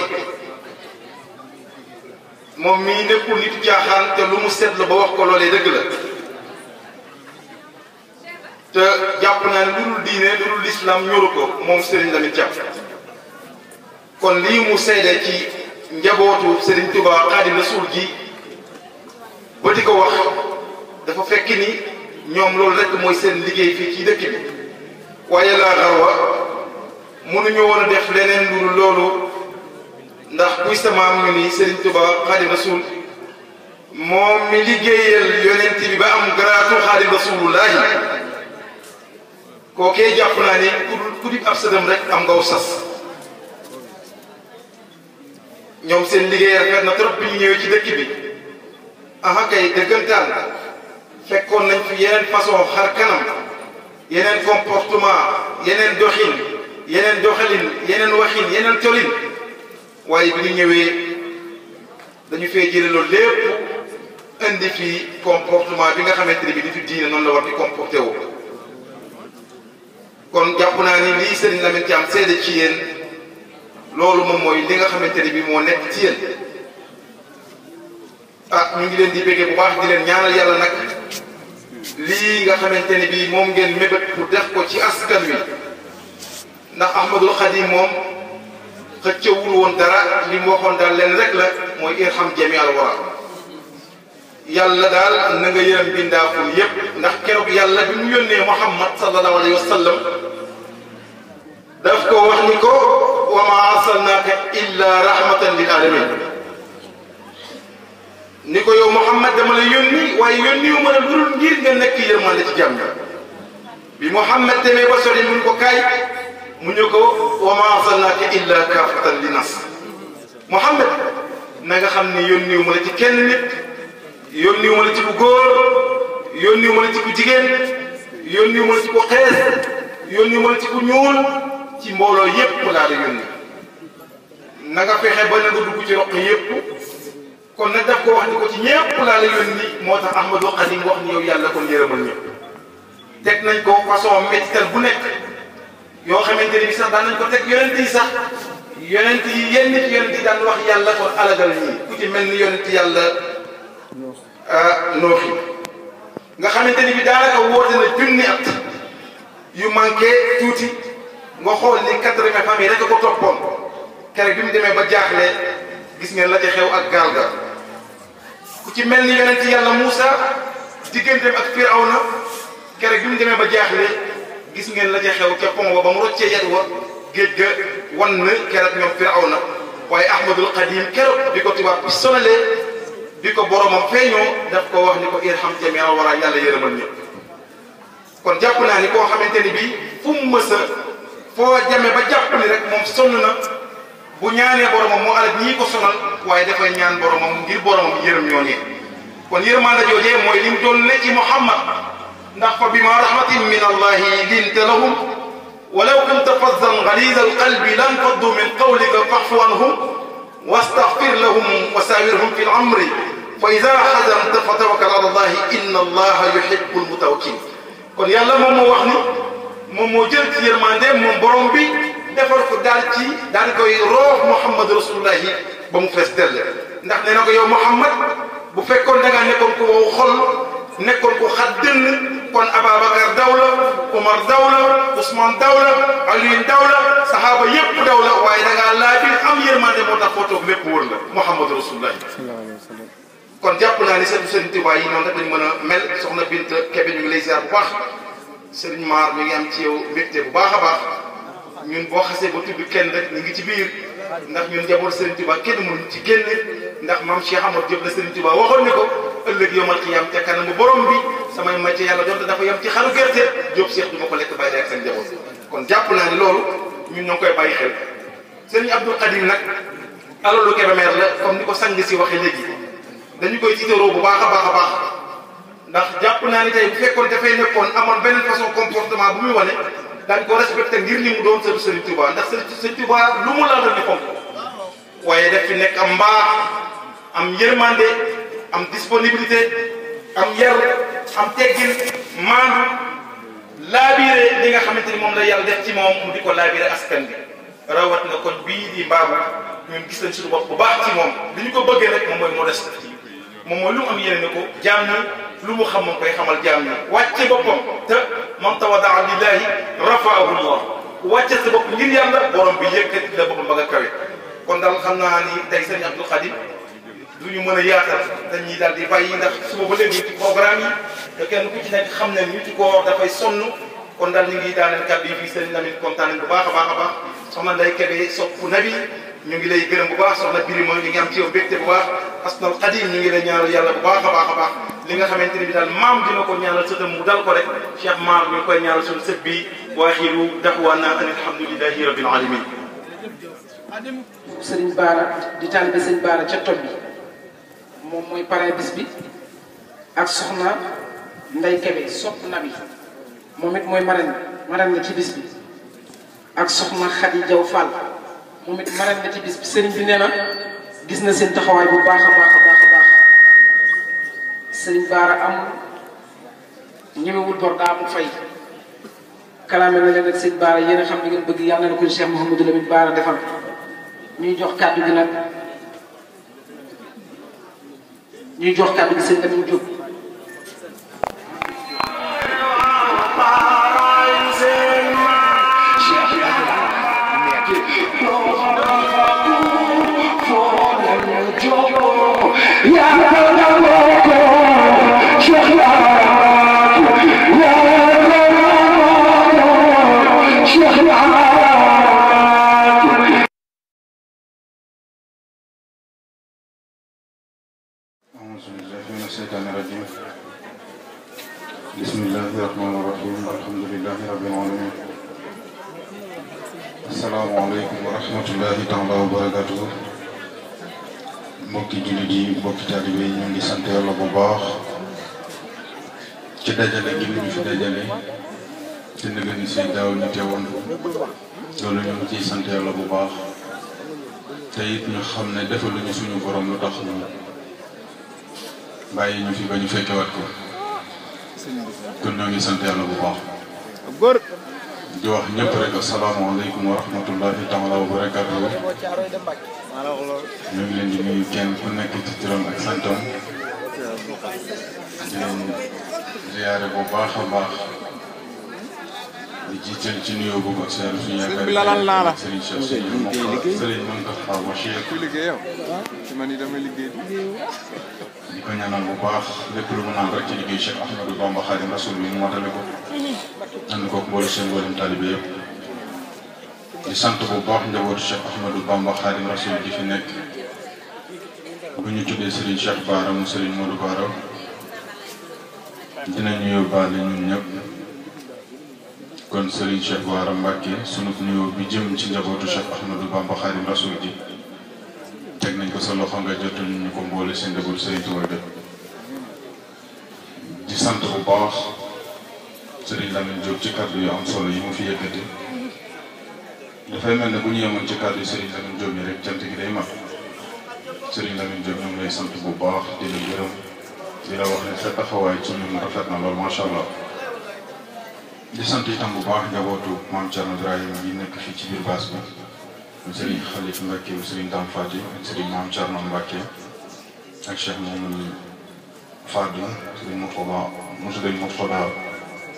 [SPEAKER 3] moom mii nekkul nit caaxaan te lu mu seetlu ba wax ko loolee dëgg la te jàpp naa ne lu dul diine lu dul lislaam ñoru ko moom sëriñ Lamine Thiam kon lii mu seede ci njabootu sëriñ Touba Xaadim Rasuul gi ba di ko wax dafa fekk ni ñoom loolu rek mooy seen liggéey fii ci dëkk bi waaye laa xarwa mënuñu woon a def leneen lu dul loolu ndax kuy samaam ñu ni Serigne Touba Xaadim Rasuul moom mi liggéeyal yonent bi ba am garaatu Xaadim Rasuulullaahi kookee jàpp naa ni ku di ab sëdam rek am ngaw sas ñoom seen liggéey rafet na trop bi ñu ñëwee ci dëkk bi aha kay dëggantaan fekkoon nañ fi yeneen façon xar kanam yeneen comportement yeneen doxin yeneen doxalin yeneen waxin yeneen colin waaye bi ñu ñëwee dañu fee jële loolu lépp indi fi comportement bi nga xamante ne bi nitu diine noonu la war di comporté wu kon jàpp naa ni lii Serigne Lamine Thiam seede ci yéen loolu moom mooy li nga xamante ne bi moo nekk ci yéen ñu ngi leen di béggee bu baax di leen ñaanal yàlla nag lii nga xamante ne bii moom ngeen mébét pour def ko ci askan wi ndax Ahmadul Xadim moom xëccewul woon dara li mu waxoon daal leen rek la mooy irham jami al wara yàlla daal na nga yërëm bindaaful yépp ndax keroog yàlla bi mu yónnee Muhammad sallallahu alayhi wa sallam daf ko wax ni ko wa ma arsalnaaka illa rahmatan lil alamin ni ko yow Muhammad dama la yónni waaye yónni wu ma la dul ngir nga nekk yërmande ci jàmm bi Muhammad demee ba sori mun ko kaay mu ñu ko wa ma arsalnaaka illa kaafatan linnas Muhammad na nga xam ne yónni wu ma la ci kenn nit yónni wu ma la ci ku góor yónni wu ma la ci ku jigéen yónni wu ma la ci ku xees yónni wu ma la ci ku ñuul ci mbooloo yépp laa la yónni na nga fexe ba na nga dugg ci roq yépp kon nag daf ko wax ni ko ci ñépp laa la yónni moo tax Ahmadou Khadim wax ni yow yàlla kon yërëmal ñëpp teg nañ ko façon métital bu nekk yoo xamante ni bi sax daan nañ ko teg yonent yi sax yonent yi yenn ci yonent yi daan wax yàlla kon alagal ñii ku ci mel ni yonent yàlla nooxi nga xamante ni bi daanaka woote na junni at yu manqué tuuti nga xool ni 80 famille rek ko toppoon keroog bi mu demee ba jaaxle gis ngeen la ca xew ak gaal ga ku ci mel ni yonent yàlla Moussa digganteem ak Firawna keroog bi mu demee ba jaaxle gis ngeen la ca xew ca pont ba mu roccee yet wa géej ga wan na keroog ñoom Firawna waaye Ahmadul Khadim keroog bi ko tubaab bi sonalee bi ko boromam feeñoo daf ko wax ni ko irham jami al wara yàlla yërëmal ñëpp kon jàpp naa ni koo xamante ni bii fu mu mës a foo jame ba jàpp ni rek moom sonn na bu ñaanee boromam moo alal ñii ko sonal waaye dafay ñaan boromam ngir boromam yërëm ñoo ne kon yërmaande joojee mooy lim doon ne ci Muhammad ndax fa bima rahmatin min allahi linta lahum walaw kunta fazzan ghaliza alqalbi lan faddu min qawlika fa'fu anhum wastaghfir lahum wa sawirhum fi al-amri fa idha hazamta fatawakkal ala allahi inna allaha yuhibbul mutawakkilin kon yàlla moom moo wax ni moom moo jël ci yërmande moom borom bi
[SPEAKER 9] defar ko daal di koy roof Muhammad rasulullahi ba mu fees dell ndax nee na ko yow Muhammad bu fekkoon da ngaa nekkoon ko wow xol nekkoon ko xat dënn kon Ababacar daw la Omar daw la Ousmane daw la Alioune daw la saxaaba yépp daw la waaye da ngaa laa biir am yërmande moo tax foo toog lépp wër la Muhammad rasulullahi kon jàpp naa ni seetu Serigne Touba yi noonu rek lañ mën a mel soxna Bint Kébé ñu ngi lay ziar bu baax Serigne Mar mi ngi am ci yow mbégte bu baax a baax ñun boo xasee ba tudd kenn rek ñu ngi ci biir ndax ñun njaboot Serigne Touba kenn mënu ci génn ndax maam Cheikh Amadou Diop la Serigne Touba waxoon ni ko ëllëg yomal xiyam ca kanamu borom bi samay macce yàlla doonte dafa yem ci xaru gerte Diop Cheikh du ma ko lekk bàyyi ak seen njaboot kon jàpp naa ni loolu ñun ñoo ngi koy bàyyi xel Serigne Abdoul Khadim nag alalu Kébémer la comme ni ko sang si waxee léegi dañu koy tiitaroo bu baax a baax a baax ndax jàpp naa ni tey bu fekkoon dafay nekkoon amoon beneen façon comportement bu muy wane daañu ko respecté ngir li mu doon sëtu Serigne Touba ndax Serigne Touba lu mu laal ni fonk waaye daf fi nekk am mbaax am yërmande am disponibilité am yar am teggin maandu laabire li nga xamante ni moom la yàlla def ci moom mu di ko laabire askan bi rawat na kon bii di mbaabu ñun gis nañ suñu bopp bu baax ci moom li ñu ko bëggee rek moom mooy modeste moom mooy lu mu am yéene ne ko jaam ñi lu mu xam moom koy xamal jaam ñi wàcce boppam te man tawadaa lillahi rafaahu llah wàcce sa bopp ngir yàlla borom bi yëkkati la boppam ba nga kawe kon daal xam naa ni tey sëñ Abdoul Khadim du ñu mën a yaatal dañuy daal di bàyyi ndax suba ba léegi ci programme yi te kenn ku ci nekk xam ne ñu ci koor dafay sonn kon daal ñu ngi daaneel kàddu yi fii sëñ Lamine kontaan nañ bu baax a baax a baax soxna Ndeye Kébé sopp nabi ñu ngi lay gërëm bu baax soxna Birima ñu ngi am ci yow mbégte bu baax Asnal Khadim ñu ngi lay ñaanal yàlla bu baax a baax a baax li nga xamante ni bi daal maam dina ko ñaanal sëtam mu dal ko rek Cheikh Mar ñu ngi koy ñaanal suñu sët bi wa axiru da'waana an alhamdulillahi rabbil alamin
[SPEAKER 2] Serigne Bara di taalibe Serigne Bara ca tool bi moom mooy parrain bis bi ak soxna Ndeye Kébé sopp nabi moom it mooy marraine la ci bis bi ak soxna Khady Diaw Fall moom it marraine la ci bis bi Serigne bi nee na gis na seen taxawaay bu baax a baax a baax a baax Serigne Bara amul ñemewul bor daa mu fay kalaame na leen ak Serigne Bara yéen a xam ni ngeen bëgg yàlla na ko Cheikh Mouhamadou Lamine Bara defal ñuy jox kàddu gi nag sëñ Lamine Diop
[SPEAKER 10] asalaamaaleykum wa rahmatullahi taala wa barakatuh mbokki jullit yi mbokki taalibe yi ñu ngi sant yàlla bu baax ci dajale gi ñu fi dajale te nga ni si daaw ñu teewoon loolu ñu ngi ciy sant yàlla bu baax te it ñu xam ne defaluñu suñu borom lu tax ñu bàyyi ñu fi ba ñu fekkewaat ko kon ñoo ngi sant yàlla bu baax di wax ñëpp rek asalaamaaleykum wa rahmatullahi taala wa barakatuh ñu ngi leen di nuyu kenn ku nekk ci turam ak santam di leen ziyaare bu baax a baax di jiital ci nuyoo bu ak seen suñu yaakaar Serigne Cheikh Serigne Mountakha Bachir di ko ñaanal bu baax lépp lu mu naan rek ci liggéey Cheikh Ahmadou Bamba Khadim Rasoul bi mu matale ko ànd koog mboolu seen mboolem taalibe yëpp di sant bu baax njabootu Cheikh Ahmadou Bamba Khadim Rasoul di fi nekk bu ñu tuddee Serigne Cheikh Bara mu Serigne Modou Bara dinañu yóbbaale ñun ñëpp kon Serigne Cheikh Bara Mbacké sunu nuyoo bi jëm ci njabootu Cheikh Ahmadou Bamba Khadim Rasoul ji teg nañ ko sa loxo nga jotal ñu ko mboole seen njabootu Serigne Touba bi di sant bu baax Serigne Lamine Diop ci kàddu yu am solo yi mu fi yëkkati dafay mel ne bu ñu yemoon ci kàddu yi Serigne Lamine Diop yi rek cant gi day mat Serigne Lamine Diop ñu ngi lay sant bu baax di la gërëm di la wax ne sa taxawaay ci ñun rafet na lool macha allah di sant itam bu baax njabootu maam Thierno Ibrahima yi nekk fii ci biir baas bi Serigne Khalif Mbacke Serigne Dame Fati Serigne maam Thierno Mbacke ak Cheikh Mamadou Fadou Serigne Mourtada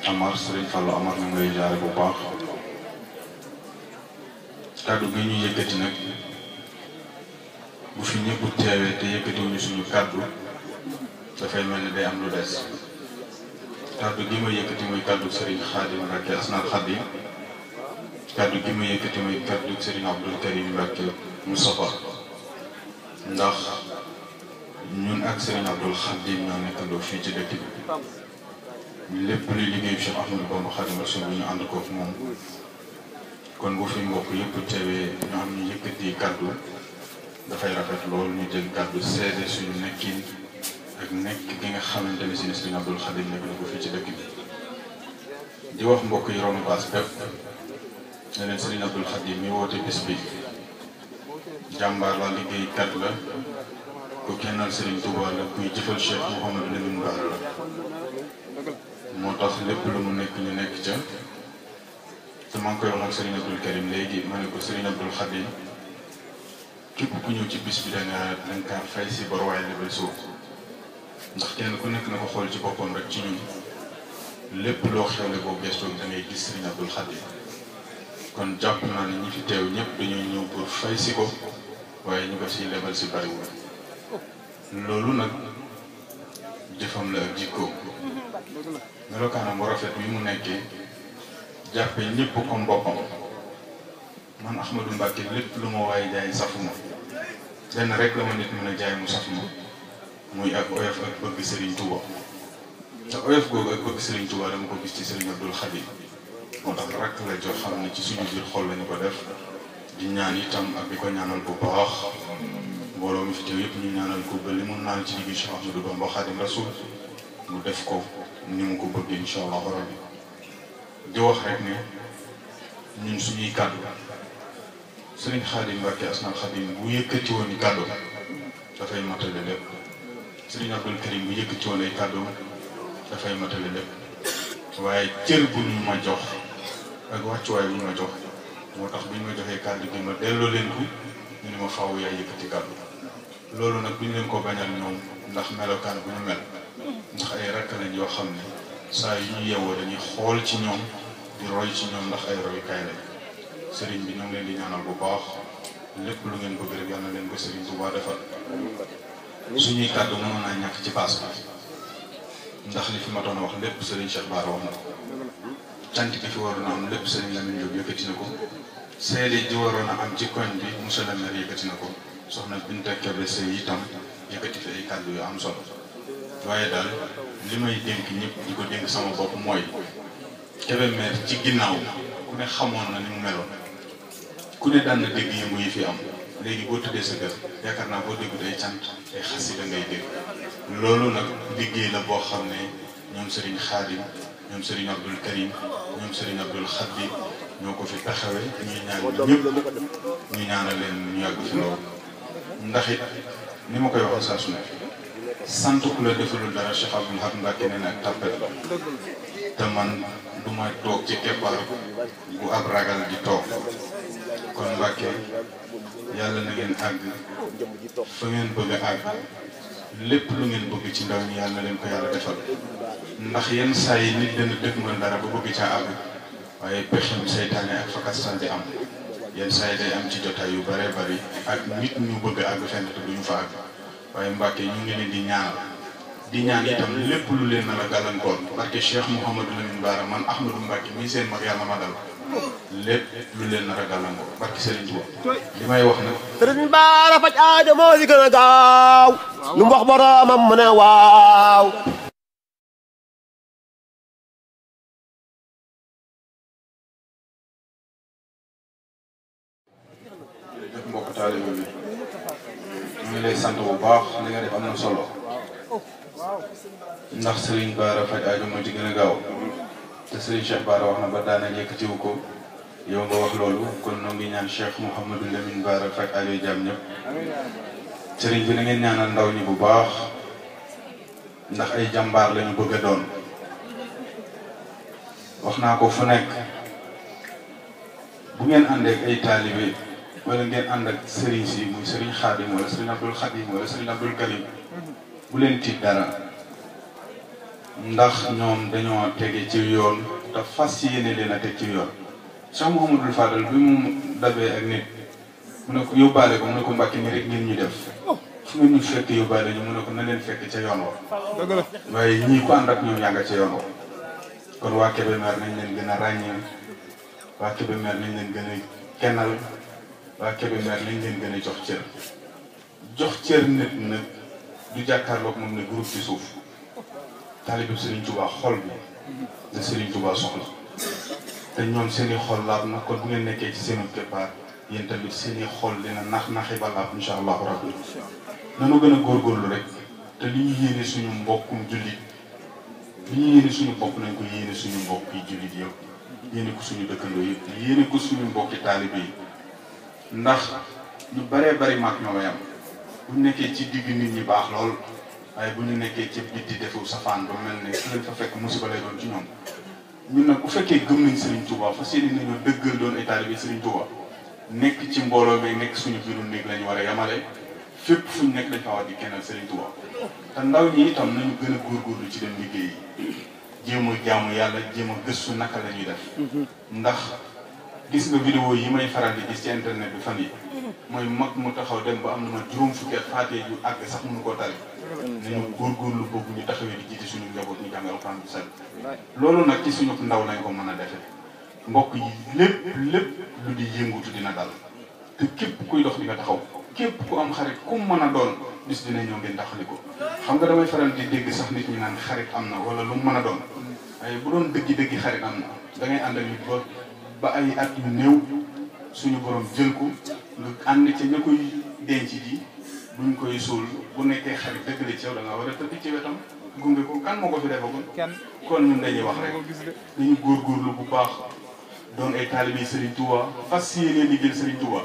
[SPEAKER 10] Amar Serigne Fallou Amar ñu ngi lay jaare bu baax kàddu gi ñu yëkkati nag bu fi ñëpp teewee te yëkkatiwuñu suñu kàddu dafay mel ni day am lu des kàddu gi ma yëkkati mooy kàddu Serigne Khadim Mbacke Asnal Khadim kàddu gi ma yëkkati mooy kàddu Serigne Abdoul Karim Mbacke Moustapha ndax ñun ak Serigne Abdoul Khadim ñoo nekkandoo fii ci dëkk bi lépp luy liggéeyu Cheikh Ahmadou Bamba Khadim Rasoul bi ñu ànd koog moom kon bu fi mbokk yëpp teewee ñu am ñu yëkkati kàddu dafay rafet loolu ñu jël kàddu seede suñu nekkin ak nekk gi nga xamante ne si ne Serigne Abdoul Khadim nekk na ko fii ci dëkk bi di wax mbokk yi ronu baas bépp ne leen Serigne Abdoul Khadim mi woote bis bi jàmbaar la liggéeykat la ku kennal Serigne Touba la kuy jëfal Cheikh Mouhamadou Lamine Bara la moo tax lépp lu mu nekk ñu nekk ca te maa ngi koy wax ak Serigne Abdoul Karim léegi ma ne ko Serigne Abdoul Khadim képp ku ñëw ci bis bi danga kaa fay si bor waaye lebal suuf ndax kenn ku nekk na ko xool ci boppam rek ci ñun lépp loo xewle boo gëstoo da ngay gis Serigne Abdoul Khadim kon jàpp naa ne ñi fi teew ñëpp dañuy ñëw pour fay si ko waaye ñu ko si lebal si bariwul loolu nag jëfam la ak jikkoom melokaanam bu rafet bi mu nekkee jàppe ñëpp comme boppam man Ahmadou Mbacke lépp lu ma waaye jaay safuma benn rek la ma nit mën a jaay mu safuma muy ak oyof ak bëgg Serigne Touba te oyof googu ak bëgg Serigne Touba dama ko gis ci Serigne Abdoul Khadim moo tax rek la jox xam ne ci suñu biir xol lañu ko def di ñaan itam ak di ko ñaanal bu baax mbooloo mi fi teew yëpp ñu ñaanal ko ba li mu naan ci liggéey Cheikh Ahmadou Bamba Khadim Rasoul mu def ko ni mu ko bëggee incha allah rabbi di wax rek ne ñun suñuy kàddu Serigne Khadim Mbacke Asnal Khadim bu yëkkati woon i kàddu dafay matale lépp Serigne Abdoul Karim bu yëkkati woon ay kàddu dafay matale lépp waaye cër bu ñu ma jox ak wàccuwaay bu ñu ma jox moo tax bu ñu ma joxee kàddu gi ma delloo leen ko ñu ne ma faaw yaay yëkkati kàddu loolu nag duñ leen ko bañal ñoom ndax melokaan bu ñu mel ndax ay rakk lañ yoo xam ne saa yu ñu yeewoo dañuy xool ci ñoom di roy ci ñoom ndax ay royukaay lañ sëriñ bi ñoo ngi leen di ñaanal bu baax lépp lu ngeen bëgg rek yal na leen ko sëriñ bu baax defal suñuy kàddu mënoon naa ñàkk ci baas bi ndax li fi ma doon wax lépp sëriñ Cheikh Bara wax na ko cant gi fi waroon a am lépp sëriñ Lamine Diop yëkkati na ko seede ji waroon a am ci koñ bi monsieur le maire yëkkati na ko soxna Binta Kébé Sey itam yëkkati fi ay kàddu yu am solo waaye daal li may dénk ñëpp di ko dénk sama bopp mooy Kébé maire ci ginnaaw ku ne xamoon na ni mu meloon ku ne daan na dégg yëngu yi fi am léegi boo tëddee sa kër yaakaar naa boo déggu day cant ay xasida ngay dégg loolu nag liggéey la boo xam ne ñoom Serigne Khadim ñoom Serigne Abdoul Karim ñoom Serigne Abdoul Khadim ñoo ko fi taxawee ñuy ñaan ñëpp ñu ñaanal leen ñu yàgg fi loolu ndax it ni ma koy waxee saa su ne sant ku la defalul dara Cheikh Abdoul Ahad Mbacké nee na ak tàppet la te man du ma toog ci keppaar bu ab ragal di toog kon Mbacké yàlla na ngeen àgg fa ngeen bëgg a àgg lépp lu ngeen bëgg ci ndaw ñi yàlla na leen ko yàlla defal ndax yenn saa yi nit dana dëkk mën dara ba bëgg caa àgg waaye pexem seytaane ak fakastan di am yenn saa yi day am ci jotaay yu bare bari ak nit ñu bëgg a àgg fenn te duñu fa àgg waaye Mbacké ñu ngi leen di ñaanal di ñaan itam lépp lu leen na la gàllankoor barke Cheikh Mouhamadou Lamine Bara man Ahmadou Mbacké mii seen mag yàlla ma dal lépp lu leen nar a gàllankoor barke Serigne Touba li may wax nag
[SPEAKER 11] Serigne Bara faj aajo moo si gën a gaaw lu mu wax boroomam mu ne waaw
[SPEAKER 10] jërëjëf mbokk taalibe bi ñu ngi lay sant bu baax li nga def am na solo ndax Serigne Bara faj aajo moo ci gën a gaaw te Serigne Cheikh Bara wax na ba daana yëkkatiwu ko yow nga wax loolu kon noo ngi ñaan Cheikh Mouhamadou Lamine Bara faj aajo jàmm ñëpp Serigne bi na ngeen ñaanal ndaw ñi bu baax ndax ay jàmbaar lañu bëgg a doon wax naa ko fu nekk bu ngeen àndee ak ay taalibe wala ngeen ànd ak sëriñ si muy sëriñ Xaadim wala sëriñ Abdul Xadim wala sëriñ Abdul Karim bu leen tiit dara ndax ñoom dañoo tege ci yoon te fas yéene leen a teg ci yoon. Cheikh Mouhamadul Fadal bi mu dabee ak nit mu ne ko yóbbaale ko mu ne ko Mbàkke ni rek ngeen ñu def fu ngeen ñu fekk yóbbaale ñu mu ne ko na leen fekk ca yoon wa waaye ñii ko ànd ak ñoom yaa nga ca yoon wa kon waa Kébémer nañ leen gën a ràññee waa Kébémer nañ leen gën a kennal waa Kébémer nañ leen gën a jox cër nit nag du jàkkaarloog moom ne groupe ci suuf taalibe Serigne Touba xol bi la Serigne Touba soxla te ñoom seeni xol laab na kon bu ngeen nekkee ci seenu keppaar yéen tamit seeni xol dina naxi ba laab incha allahu rabbi nanu gën a góorgóorlu rek te li ñu yéene suñu mbokkum jullit li ñu yéene suñu bopp nañ ko yéene suñu mbokk yi jullit yëpp yéene ko suñu dëkkandoo yëpp yéene ko suñu mbokki taalibe yi ndax ñu baree bari maak ñoo may am bu ñu nekkee ci digg nit ñi baax lool waaye bu ñu nekkee ci bitti defu safaan ba mel ne fu leen fa fekk musiba lay doon ci ñoom ñun nag bu fekkee gëm nañ Serigne Touba fas yéene nañoo dëggal doon ay taalibe Serigne Touba nekk ci mbooloo mi nekk suñu biiru néeg lañu war a yamale fépp fu ñu nekk dañ fa war di kennal Serigne Touba te ndaw ñi itam nañu gën a góorgóorlu ci dem liggéey yi jéem a jaamu yàlla jéem a gëstu naka la ñuy def ndax gis nga vidéo yi may faral di gis ci internet bi fan yi mooy mag mu taxaw dem ba am na ma juróom fukki at faatee ju àgg sax mënu koo tari nañu góorgóorlu boobu ñu taxawee di jiite suñu njaboot ñu jàngal Alxuraan bi sell loolu nag ci suñu ndaw lañ ko mën a defee mbokk yi lépp lu di yëngutu dina dal te képp kuy dox di nga taxaw képp ku am xarit ku mën a doon bis dina ñëw ngeen taxali ko xam nga damay faral di dégg sax nit ñi naan xarit am na wala lu mën a doon waaye bu doon dëggi xarit am na da ngay ànd ak nit ba ay at yu néew suñu borom jël ko nga ànd ca ña koy denc ji buñ koy suul bu nekkee xarit dëgg la ci yow da nga war a tëdd ci wetam gunge ko kan moo ko fi defagul kon ñun dañuy wax rek dañu góorgóorlu bu baax doon ay taalibe Serigne Touba fas yéene liggéeyal Serigne Touba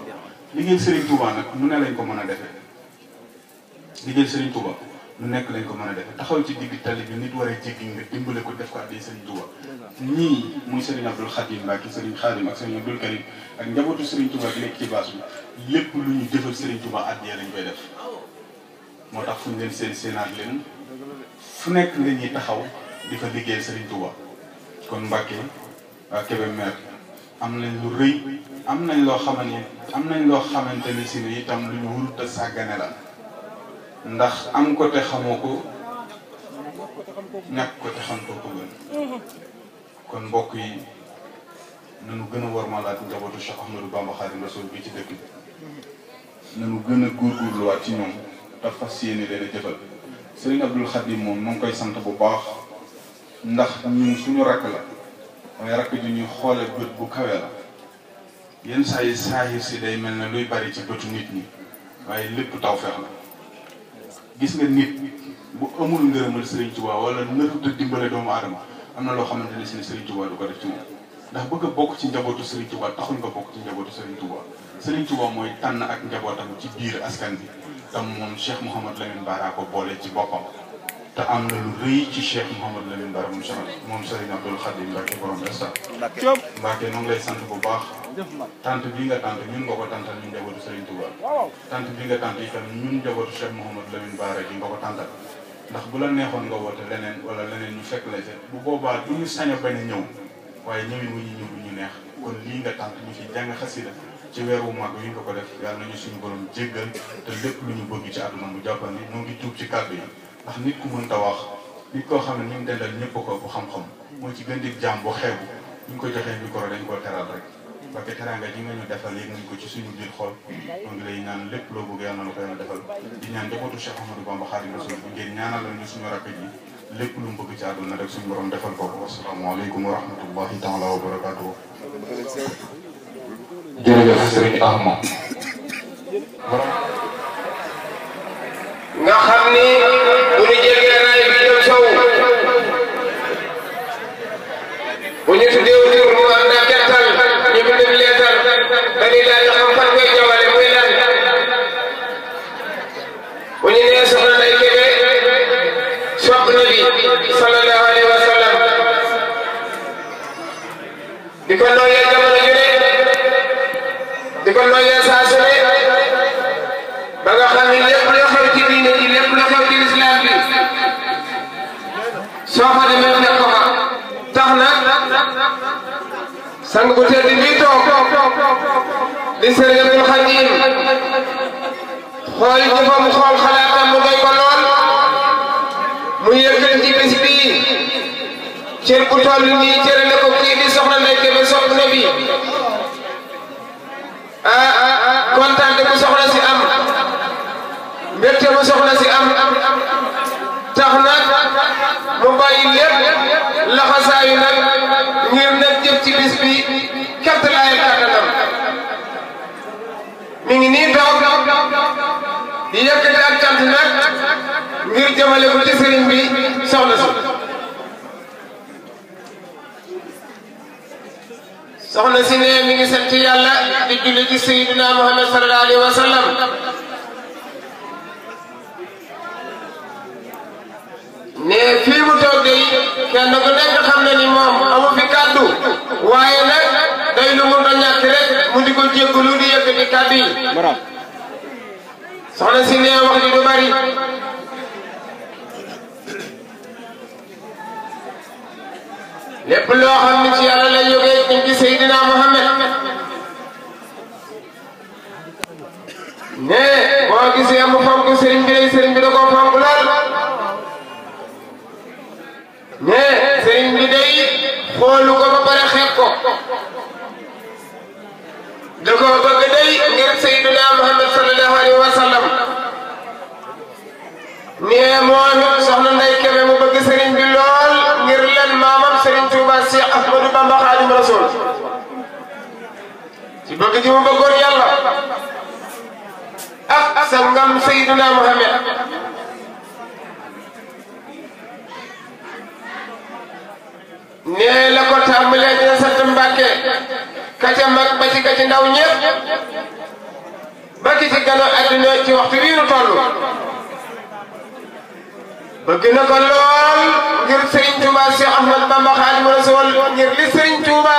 [SPEAKER 10] liggéeyal Serigne Touba nag nu ne lañ ko mën a defee liggéeyal Serigne Touba nu nekk lañ ko mën a defee taxaw ci digg tali bi nit war a jéggi nga dimbale ko def ko àddee Serigne Touba ñii muy Serigne Abdul Khadim Mbacke Serigne Khadim ak Serigne Abdul Karim ak njabootu Serigne Touba bi nekk ci baas bi lépp lu ñu defal Serigne Touba àddee lañ koy def moo tax fu ñu leen seenaat leen fu nekk la ñuy taxaw di fa liggéeyal Serigne Touba kon Mbacke waa Kébémer am nañ lu rëy am nañ loo xamante ni si ne itam lu ñu wurut a sàggane la ndax am ko te xamoo ko ñàkk ko te xam ko gën kon mbokk yi nañu gën a warmalaat njabootu Cheikh Ahmadou Bamba Khadim Rasoul bi ci dëkk bi nañu gën a góorgóorluwaat ci ñoom te fas yéene leen a jëfal Serigne Abdul Khadim moom mu ngi koy sant bu baax ndax ñun suñu rakk la waaye rakk ji ñuy xoole bët bu kawe la yenn saa yi saahir si day mel ne luy bari ci bëtu nit ñi waaye lépp tawfeex la gis nga nit bu amul ngërëmal Serigne Touba wala nëtut a dimbale doomu aadama am na loo xamante ne si ne Serigne Touba du ko def ci moom ndax bëgg a bokk ci njabootu Serigne Touba taxul nga bokk ci njabootu Serigne Touba Serigne Touba mooy tànn ak njabootam ci biir askan bi tam moom Cheikh Mouhamad Lamine Bara ko boole ci boppam te am na lu rëy ci Cheikh Mouhamad Lamine Bara moom Serigne Abdul Khadim Mbacke borom Esta Mbacke noonu lay sant bu baax tant bi nga tant ñun nga ko tantal ñun njabootu Serigne Touba tant bi nga tant itam ñun njabootu Cheikh Mouhamad Lamine Bara gi nga ko tantal ndax bu la neexoon nga woote leneen wala leneen ñu fekk la ca bu boobaa du ñu sañ a bañ a ñëw waaye ñëwin wu ñu ñëw du ñu neex kon lii nga tant ñu fi jàng xasida ci weeru mag yi nga ko def yàlla nañu suñu borom jéggal te lépp lu ñu bëgg ci àdduna mu jàppandi ñoo ngi tuub ci kàddu yi ndax nit ku mënta wax nit koo xam ne ñu ngi dendal ñëpp ko bu xam-xam moo ci gën di jaam bu xeebu ñu ko joxee micro dañ koo teral rek parce que teranga ji nga ñu defal yéeg nañ ko ci suñu biir xol moo ngi lay ñaan lépp loo bëgg yàlla na la ko yàlla defal di ñaan njabootu Cheikh Ahmadou Bamba Khadim Rasoul bu ngeen ñaanal ñu suñu rakk ji lépp lu mu bëgg ci àdduna rek suñu borom defal ko wasalaamaaleykum wa rahmatullahi taala wa barakatuh
[SPEAKER 12] jërëjëf Serigne Ahmad
[SPEAKER 13] nga xam ni bu ñu jegee raay bi jëm sow bu ñu tuddee tur mu ànd ak gertal ñu bind leetar dañuy daal di xam fan koy jawale muy lan bu ñu nee soxna Ndeye Kébé sopp na bi sallallahu alayhi wa sallam di ko nooyee jamono ju ne di ko nooyee saa su ne ba nga xam ne lépp lu xew ci diine ji lépp lu xew ci lislaam bi soo fa demee fekk ko fa tax na sang bu tedd bii toog di Sëriñ Abdul Xadim xool jëfam xool xalaatam mu doy ko lool mu yëkkati ci bis bii cër bu toll nii cërale ko kii di soxna Ndeye Kébé sopp na bi kontaan bu soxna si am mbégte bu soxna si am tax na mu bàyyi lépp laxasaayu nag ngir nag jëf ci bis bi képp laay kàttanam mi ngi nii toog di yëkkati ak cant nag ngir jëmale ko ci sëriñ bi soxna si soxna si ne mi ngi sant yàlla di julli ci Seydina Muhammad sallallahu alayhi wa sallam ne fii mu toog de kenn ku nekk xam na ni moom amu fi kàddu waaye nag day lu mun a ñàkk rek mu di ko jéggalu di yëkkati kàddu yi soxna si ne wax ji du bari lépp loo xam ni ci yàlla la jógee ñu ci Seydina Muhammad ne boo gisee mu fonk sëriñ bi lay sëriñ bi da koo fonk lool ne sëriñ bi day xoolu ko ba pare xeeb ko da ko bëgg day ngir Seydina Muhammad sallallahu alayhi wa sallam ne moom soxna Ndeye Kébé mu bëgg sëriñ bi lool ngir leen maamam Sëriñ Tuuba Cheikh Ahmadou Bamba Xaadimu Rasuul ci bëgg ji mu bëggoon yàlla ak sangam Seydina Muhammad nee la ko tàmbalee dina sant Mbàkke ka ca mag ba ci ka ci ndaw ñëpp ba ki ci gannaaw àdduna ci waxtu bii nu toll bëgg na ko lool ngir Serigne Touba Cheikh Ahmad Bamba Xaadimu Rasuul ngir li Serigne Touba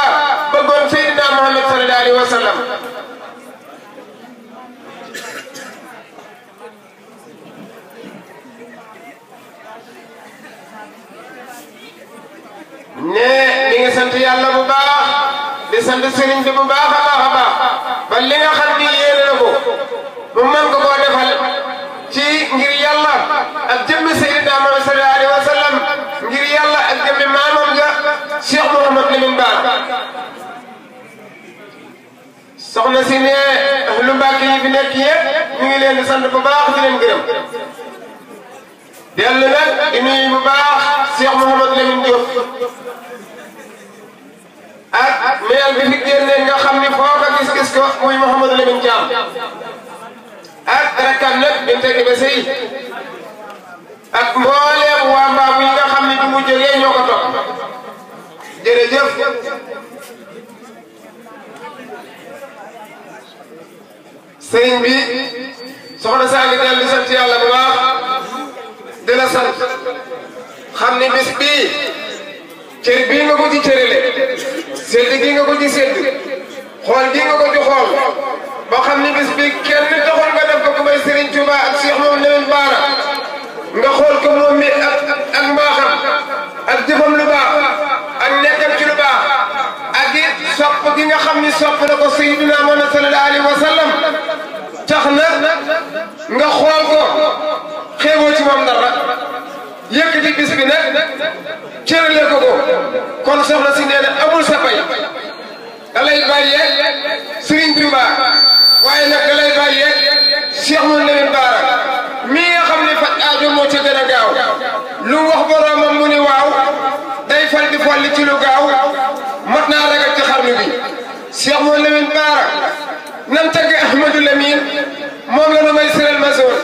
[SPEAKER 13] bëggoon Seydina Muhammad sallallahu alayhi wa sallam ne mi ngi sant yàlla bu baax di sant Serigne bi bu baax a baax a baax ba li nga xam ni yéene na ko mu mën ko koo defal ci ngir yàlla ak jëmmi Seydina Muhammad sallallahu alayhi wa sallam ngir yàlla ak jëmmi maamam ja Cheikh Mouhamad Lamine Bara soxna si ne lu Mbàkke yi fi nekk yëpp ñu ngi leen di sant bu baax di leen gërëm dellu nag di nuyu bu baax Cheikh Mouhamad Lamine Diop ak meel bi fi génne nga xam ni foo ko gis-gis ko muy Mouhamadou Lamine Thiam ak rakkam nag Binta Kébé Sey ak mbooleem waa Mbaabu yi nga xam ni bi mu jógee ñoo ko topp jërëjëf sëriñ bi soxna saa ngi dellu di sant yàlla bu baax di la sant xam ni bis bii cër bii nga ko ci cërale sedd gi nga ko ci sedd xool gi nga ko ci xool ba xam ni bis bi kenn taxul nga def ko ku may Serigne Touba ak Cheikh Mouhamad Lamine Bara nga xool ko moom mi ak mbaaxam ak jëfam lu baax ak nekkam ci lu baax ak it sopp gi nga xam ni sopp na ko Seydina Muhammad sallallahu alayhi wa sallam tax na nga xool ko xeeboo ci moom dara yëkkati bis bi nag cërale ko ko kon soxna si nee na amul sa pay da lay bàyyee Serigne Touba waaye nag da lay bàyyee Cheikh Mouhamad Lamine Bara mii nga xam ne faj aajo moo ci gën a gaaw lu wax boroomam mu ni waaw day fal di folli ci lu gaaw mat naa ragal ci xarnu bi Cheikh Mouhamad Lamine Bara nam tagg Ahmadou Lamine moom la nu may siral masoon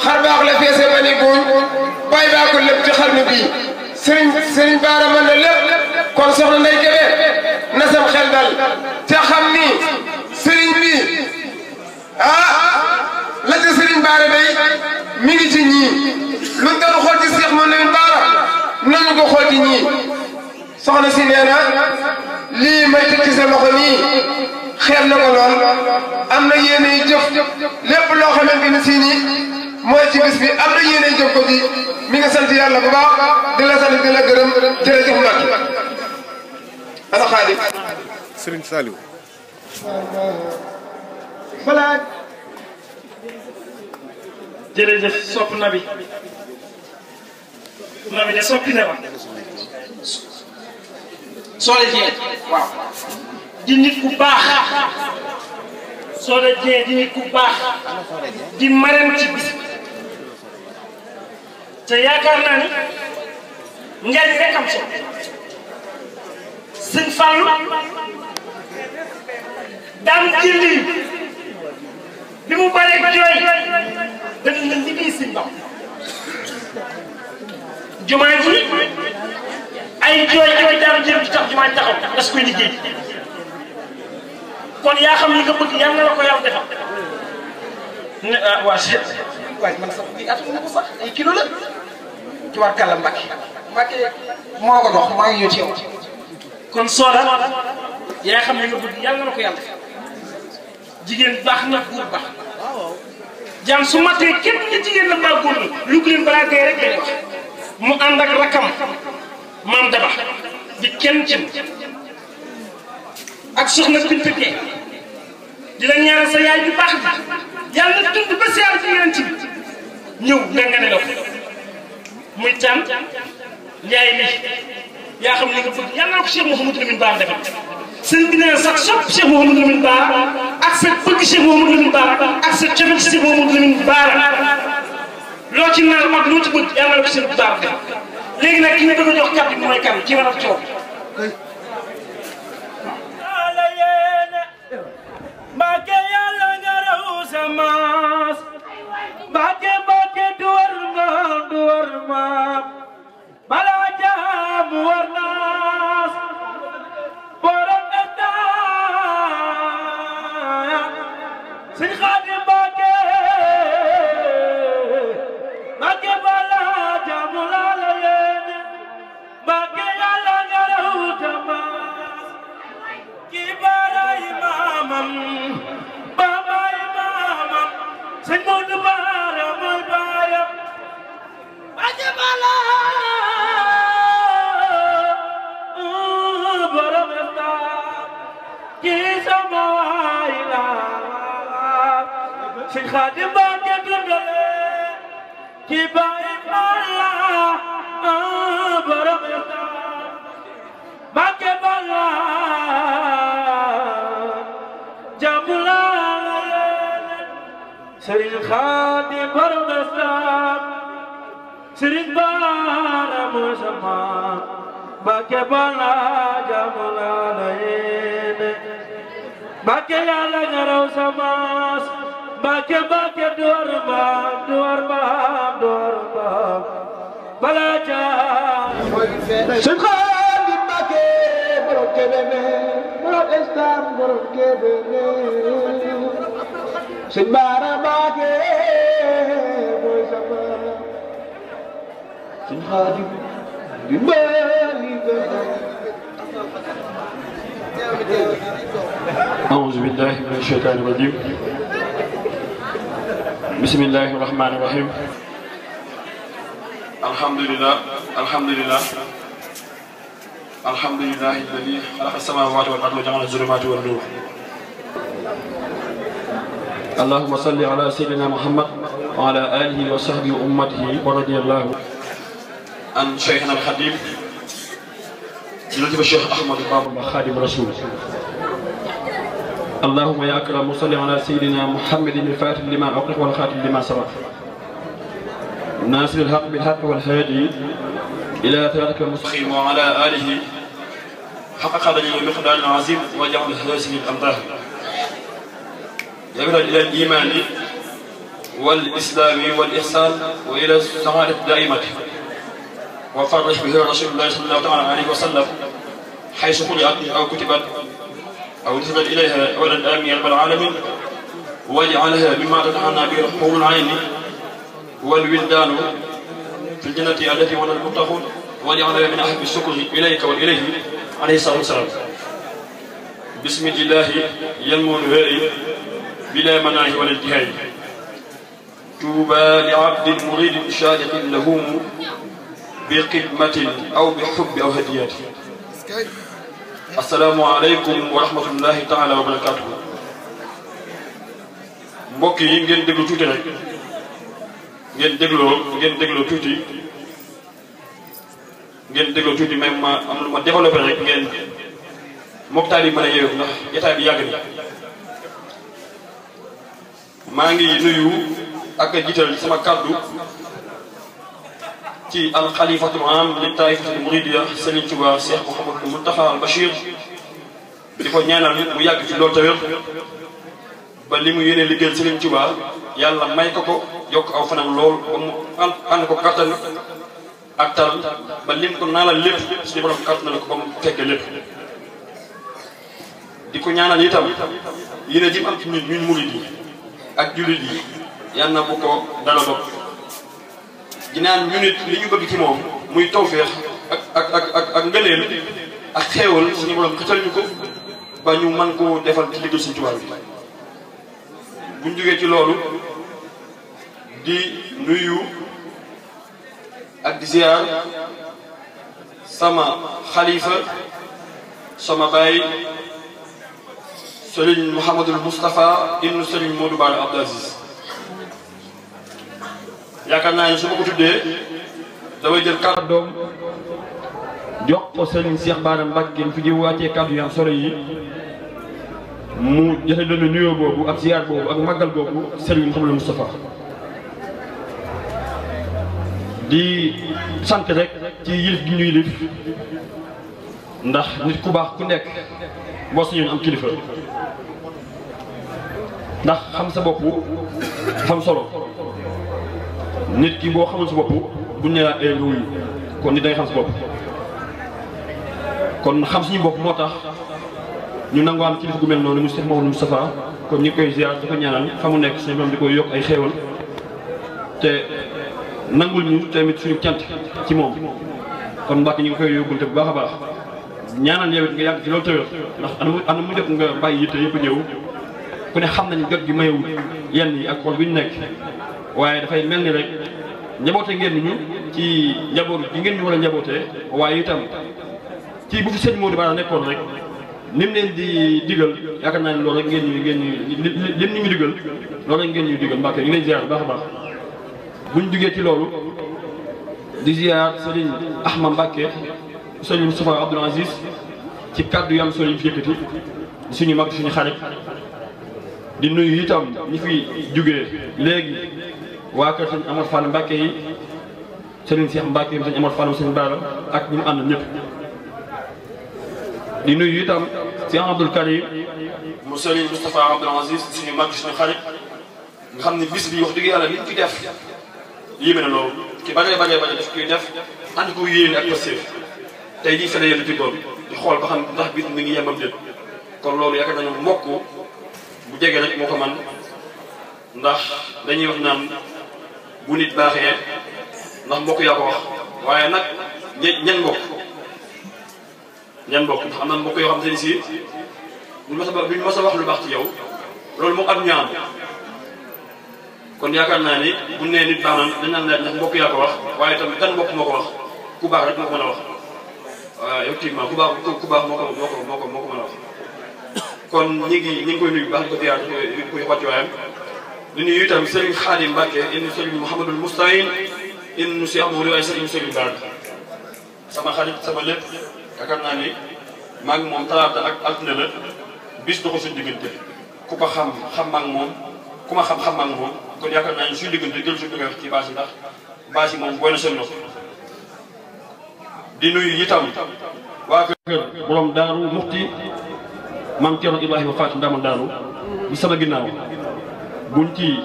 [SPEAKER 13] xar baax la feese ba ni buuñ bàyyi baa ko lépp ci xarnu bi Serigne Bara mën na lépp kon soxna Ndeye Kébé na sam xel dal te xam ni Serigne bi la ca Serigne Bara day mi ngi ci ñii lu doon xool ci Cheikh Mouhamad Lamine Bara nañu ko xool ci ñii soxna si nee na lii may teg ci sa loxo nii xeeb na ko lool am na yéene jëf lépp loo xamante ni si nii mooy ci bis bi am na yéene jëf ko ci mi ngi sant yàlla bu baax di la sant di la gërëm jërëjëf Mbacke ana Xaadim
[SPEAKER 14] Serigne Saliou
[SPEAKER 5] balaa jërëjëf sopp na bi de soppi na ma Soxna Dieng waaw di nit ku baax Soxna Dieng di nit ku baax di maram ci bis te yaakaar naa ni njariñ rek am solo sëñ Fallou daan jëndi bi mu baree jooy dañu ne liggéey sëñ Ba jumaa ji ay jooy daan jël di tax jumaa ji taxaw das koy liggéey kon yaa xam li nga bëgg yàlla na la ko yàlla defal ne ah waa waaye man sax lii atum na ko sax ay kilo la ci waa Kalla Mbacke moo ko dox maa ngi ñëw ci yow kon Soda yaa xam li nga bëgg yàlla na la ko yàlla defal jigéen baax na góor baax jaam su matee képp ni jigéen la mbaa góor la lu ko leen balaa tey rek lay wax mu ànd ak rakam maam Daba di kenn ci ak soxna Binta Gueye di la ñaanal sa yaay bu baax bi yàlla na dund ba siyaar ci yeneen ci bi ñëw nga ne la ko muy tànn njaay li yaa xam li nga bëgg yàlla na ko Cheikh Mouhamadou Lamine Bara defal sëñ bi nee sax sopp Cheikh Mouhamadou Lamine Bara ak sa bëgg Cheikh Mouhamadou Lamine Bara ak sa cofeel ci Cheikh Mouhamadou Lamine Bara loo ci naan ak loo ci bëgg yàlla na ko seen Bara defal léegi nag ki ñu bëgg a jox kàddu bi mooy kan ki war a coow
[SPEAKER 15] Mbacke yàlla nga raw sa maas Mbacke duwar ma balaa jaam war naas borom estaaya Sëñ Xaadim Mbacke balaa jaam laa la yéene Mbacke yàlla nga raw sa maas ki baray maamam baabay maamam Sëñ Moodu Baara mooy baayam Mbacke bala borom esta ki sama waay la Sëñ Xaadim Mbacke dundale ki baay bala borom esta Mbacke bala Serigne Khadim borom Islam Serigne Bara mooy sama Mbacke bala jamula la yéene Mbacke yàlla nga raw sama Mbacke door ba bala jaa Serigne Khadim Mbacke borom Kébémer borom Islam borom Kébémer Sëñ Bara Mbacke mooy sama Sëñ Xaadim dimbali
[SPEAKER 16] أعوذ بالله من الشيطان الرجيم بسم الله الرحمن الرحيم الحمد لله الذي خلق السماوات والأرض وجعل الظلمات والنور اللهم صل على سيدنا محمد وعلى آله وصحبه وأمته ورضي الله عن شيخنا الخديم جلالة الشيخ أحمد باب خادم رسول اللهم يا أكرم صل على سيدنا محمد الفاتح لما أغلق والخاتم لما سبق ناصر الحق بالحق والهادي إلى صراطك المستقيم وعلى آله حق قدره ومقدار العظيم وجعل هذه الأمداد يبرد إلى الإيمان والإسلام والإحسان وإلى السعادة الدائمة وفرح به رسول الله صلى الله عليه وسلم حيث خلقت أو كتبت أو نسبت إليها أولا آمين رب العالمين واجعلها مما تتحنى به حور العين والولدان في الجنة التي وعد المتقون واجعلها من أحب الشكر إليك وإليه عليه الصلاة والسلام bismillahi yalmoon wéy bila manaahi wala intihaay tuuba li abdin muridin sadiqin lahum bi xidmatin aw bi xubbi aw hadiyaati. assalaamu aleykum wa rahmatullahi taala wa barakatuhu. mbokk yi ngeen déglu tuuti rek ngeen dégloo tuuti même ma am lu ma développé rek ngeen mooktaal yi mën a yeewu ndax état bi yàgg na. maa ngi nuyu ak a jiital sama kàddu ci alxalifatul am li taifatul muridiya Serigne Touba Cheikh Mouhamadou Mountakha al Bachir di ko ñaanal mu yàgg ci loolu tawér ba li mu yéene liggéeyal Serigne Touba yàlla may ko yokk aw fanam lool ba mu ànd ko kattan ak tal ba lim ko naalal lépp suñu borom kattan na ko ba mu fekke lépp. di ko ñaanal itam yéene ji mu am ci ñun murid yi ak jullit yi yal na bu ko dala dog ginaan ñu nit li ñu bëgg ci moom muy tawféex ak ngëneel ak xeewal suñu borom xëtal ñu ko ba ñu mën koo defal ci liggéey suñu Tuubaa bi. buñ jógee ci loolu di nuyu ak di ziar sama xalifa sama baay Serigne Mouhamadul Moustapha ibnu Serigne Modou Bara Abdou Aziz. yaakaar naa ne su ma ko tuddee damay jël kàddu doom jox ko Serigne Cheikh Bara Mbacké fi di wàccee kàddu yu am solo yi mu joxe doon nuyoo boobu ak ziar boobu ak màggal boobu Serigne Mouhamadul Moustapha. di sant rek ci yilif gi ñu yilif ndax nit ku baax ku nekk boo sañoon am kilifa ndax xam sa bopp dafa am solo. nit ki boo xamul sa bopp buñ ne laa nga wuyu kon nit da ngay xam sa bopp kon xam suñu bopp moo tax ñu nangoo am kilifa gu mel noonu mu Cheikh Mouhamadou Moustapha kon ñu ngi koy ziar di ko ñaanal fa mu nekk suñu borom di koy yokk ay xéewal te nangul ñu tamit suñu cant ci moom. kon Mbàkke ñu ngi koy yóbbante bu baax a baax ñaanal yow it nga yàgg ci loolu tawér ndax ana mu jot nga bàyyi yitte yëpp ñëw ku ne xam nañ jot gi mayewul yenn yi ak xool bi ñu nekk waaye dafay mel ni rek njaboote ngeen ñu ci njaboot gi ngeen ñu war a njabootee waaye itam ci bu fi sëñ Modou Bara nekkoon rek lim leen di digal yaakaar naa ne loolu rek ngeen ñu lim ñu digal loolu rek ngeen ñu digal Mbàkke ñu ngi lay ziar bu baax a baax. buñ jugee ci loolu di ziar Serigne Ahmad Mbacké Serigne Moustapha Abdoul Aziz ci kàddu yu am solo yi fi yëkkati di suñu mag suñu xarit di nuyu itam ñi fi jugee léegi waa kër sëñ Amar Fall Mbacké yi Serigne Cheikh Mbacké sëñ Amar Fall sëñ Bara ak ñu mu ànd ñëpp. di nuyu itam Cheikh Abdoul Karim mu Serigne Moustapha Abdoul Aziz suñu mag suñu xarit nga xam ne bis bi wax dëgg yàlla liñ ci def yéeme na loolu ki bare daf koy def ànd ko yéene ak pastéef tey jii fene yéen ci góor di xool ba xam ndax bis mi ngi yembam déet kon loolu yaakaar nañu mbokk bu jege rek moo ko man ndax dañuy wax naan bu nit baaxee ndax mbokk yaa ko wax waaye nag ñan mbokk ndax am na mbokk yoo xam te ni si buñ mos a wax lu baax ci yow loolu moom ak ñaan kon yaakaar naa ni buñ nee nit baax na dañ naan laaj ndax mbokk yaa ko wax waaye tamit kan mbokk moo ko wax ku baax rek moo ko mën a wax waaw effectivement ku baax moo ko mën a wax kon ñi ngi koy nuyu bu baax di ko ziar di koy wàccuwaayam di nuyu itam Serigne Khadim Mbacké indi Serigne Mouhamadul Moustahine indi Cheikh Modou ay Serigne Bara sama xarit sama lépp yaakaar naa ni maa ngi moom talaata ak altine la bis doxul suñu diggante ku ko xam maag moom ku ma xam maag moom kon yaakaar naa ni suñu diggante jël suñu wax ci bâche yi ndax bâche yi moom booy na seen nopp di nuyu itam waa kër borom Daaru Muxti maam Thierno Ibrahima Fatou Ndamal Daaru bi sama ginnaaw buñ ci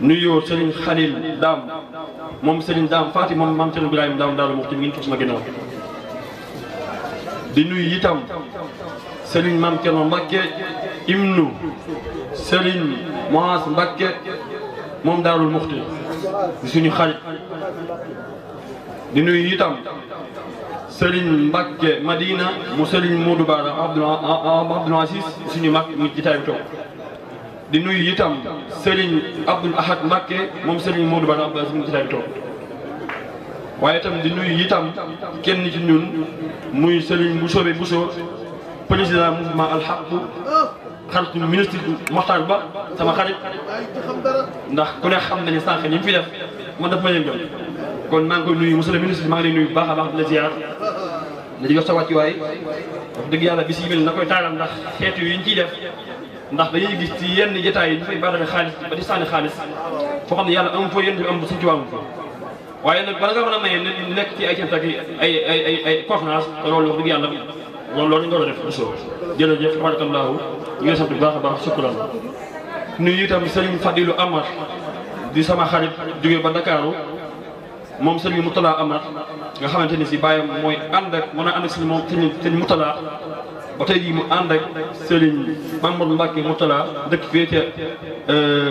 [SPEAKER 16] nuyoo Serigne Khalil Dame moom Serigne Dame Fatou moom maam Thierno Ibrahima Dame Daaru Muxti mi ngi toog sama ginnaaw di nuyu itam Serigne maam Thierno Mbacké imnu Serigne Mohaas Mbacké moom Daarul Muxti di suñu xarit di nuyu itam Serigne Mbacke Madina mu Serigne Modou Bara Abdoul Aziz suñu mag mu ci tay bi toog di nuyu itam Serigne Abdoul Ahad Mbacke moom Serigne Modou Bara Abdoul Aziz mu ci tay bi toog waaye itam di nuyu itam kenn ci ñun muy Serigne Bousso Bousso président mouvement Al Haq xaritu ministre Mokhtar Ba sama xarit ndax ku ne xam nañu sànq ni mu fi def man daf ma yëngal kon maa ngi koy nuyu monsieur le ministre maa ngi lay nuyu bu baax a baax di la ziar di jox sa wàccuwaay wax dëgg yàlla bis yi mel na koy taaral ndax xeetu yi ñu ciy def ndax dañuy gis ci yenn jotaay yi dafay baarale xaalis ba di sànni xaalis foo xam ne yàlla am fa yéen bi am ba suñ ci wàllum fa waaye nag bala nga mën a maye nekk ci ay cant ak ay conférence te loolu wax dëgg yàlla loolu dañ ko war a def Bousso jërëjëf tabarakallahu ñu ngi sant bu baax a baax sukkuran nuyu itam Serigne Fadilou Amar di sama xarit jógee ba Ndakaaru moom Serigne Moutala Amar nga xamante ni si bàyyam mooy ànd ak mën a ànd ak si moom Serigne Moutala ba tey jii mu ànd ak Serigne Mamadou Mbacke Moutala dëkk fee ca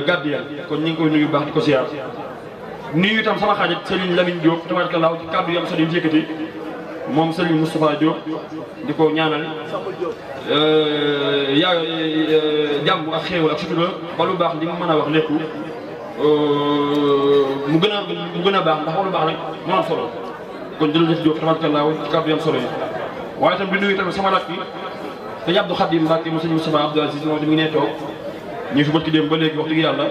[SPEAKER 16] Gambia kon ñu ngi koy nuyu bu baax di ko ziar nuyu itam sama xarit Serigne Lamine Diop tabarakallahu ci kàddu yi am Serigne yëkkati moom Serigne Moustapha Diop di ko ñaanal jàmm ak xéewal ak sutura ba lu baax li mu mën a wax lépp mu gën a baax ndax lu baax rek moo am solo kon jërëjëf Diop tabarakallahu ci kàddu yi am solo yi waaye itam di nuyu tamit sama rakk bi sëñ Abdou Khadim Mbacke mu sëñ Moustapha Abdou Aziz moom mi ngi nee toog ñu fi bët ki dem ba léegi wax dëgg yàlla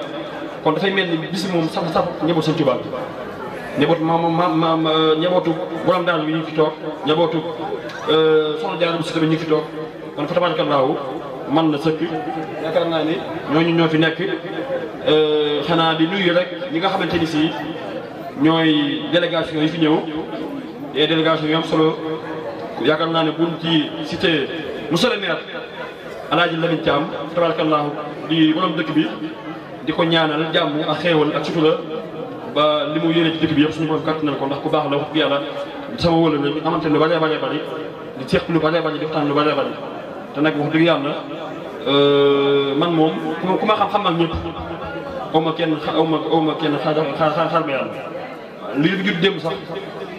[SPEAKER 16] kon dafay mel ni bis moom saf njaboot sëñ Tuubaa njaboot njabootu borom daal bi ñu fi toog njabootu soxna Jaara bu si tamit ñu fi toog kon fa tabarakallahu man na sëkk yaakaar naa ni ñooñu ñoo fi nekk xanaa di nuyu rek ñi nga xamante ni si ñooy délégation yi fi ñëw des délégations yu am solo yaakaar naa ne buñ ci cité monsieur le maire Alaaji Lamine Thiam tabarakallahu di borom dëkk bi di ko ñaanal jàmm ak xéewal ak sutura ba li mu yéene ci dëkk bi yëpp suñu borom kàttanal ko ndax ku baax la wax yàlla sama wóla la ñu amante lu bëree bëri di seq lu bëree bëri di waxtaan lu bëree bëri te nag wax dëgg yàlla man moom ku ma xam ak ñëpp aw ma kenn xaar ba yàlla lii bi jut démb sax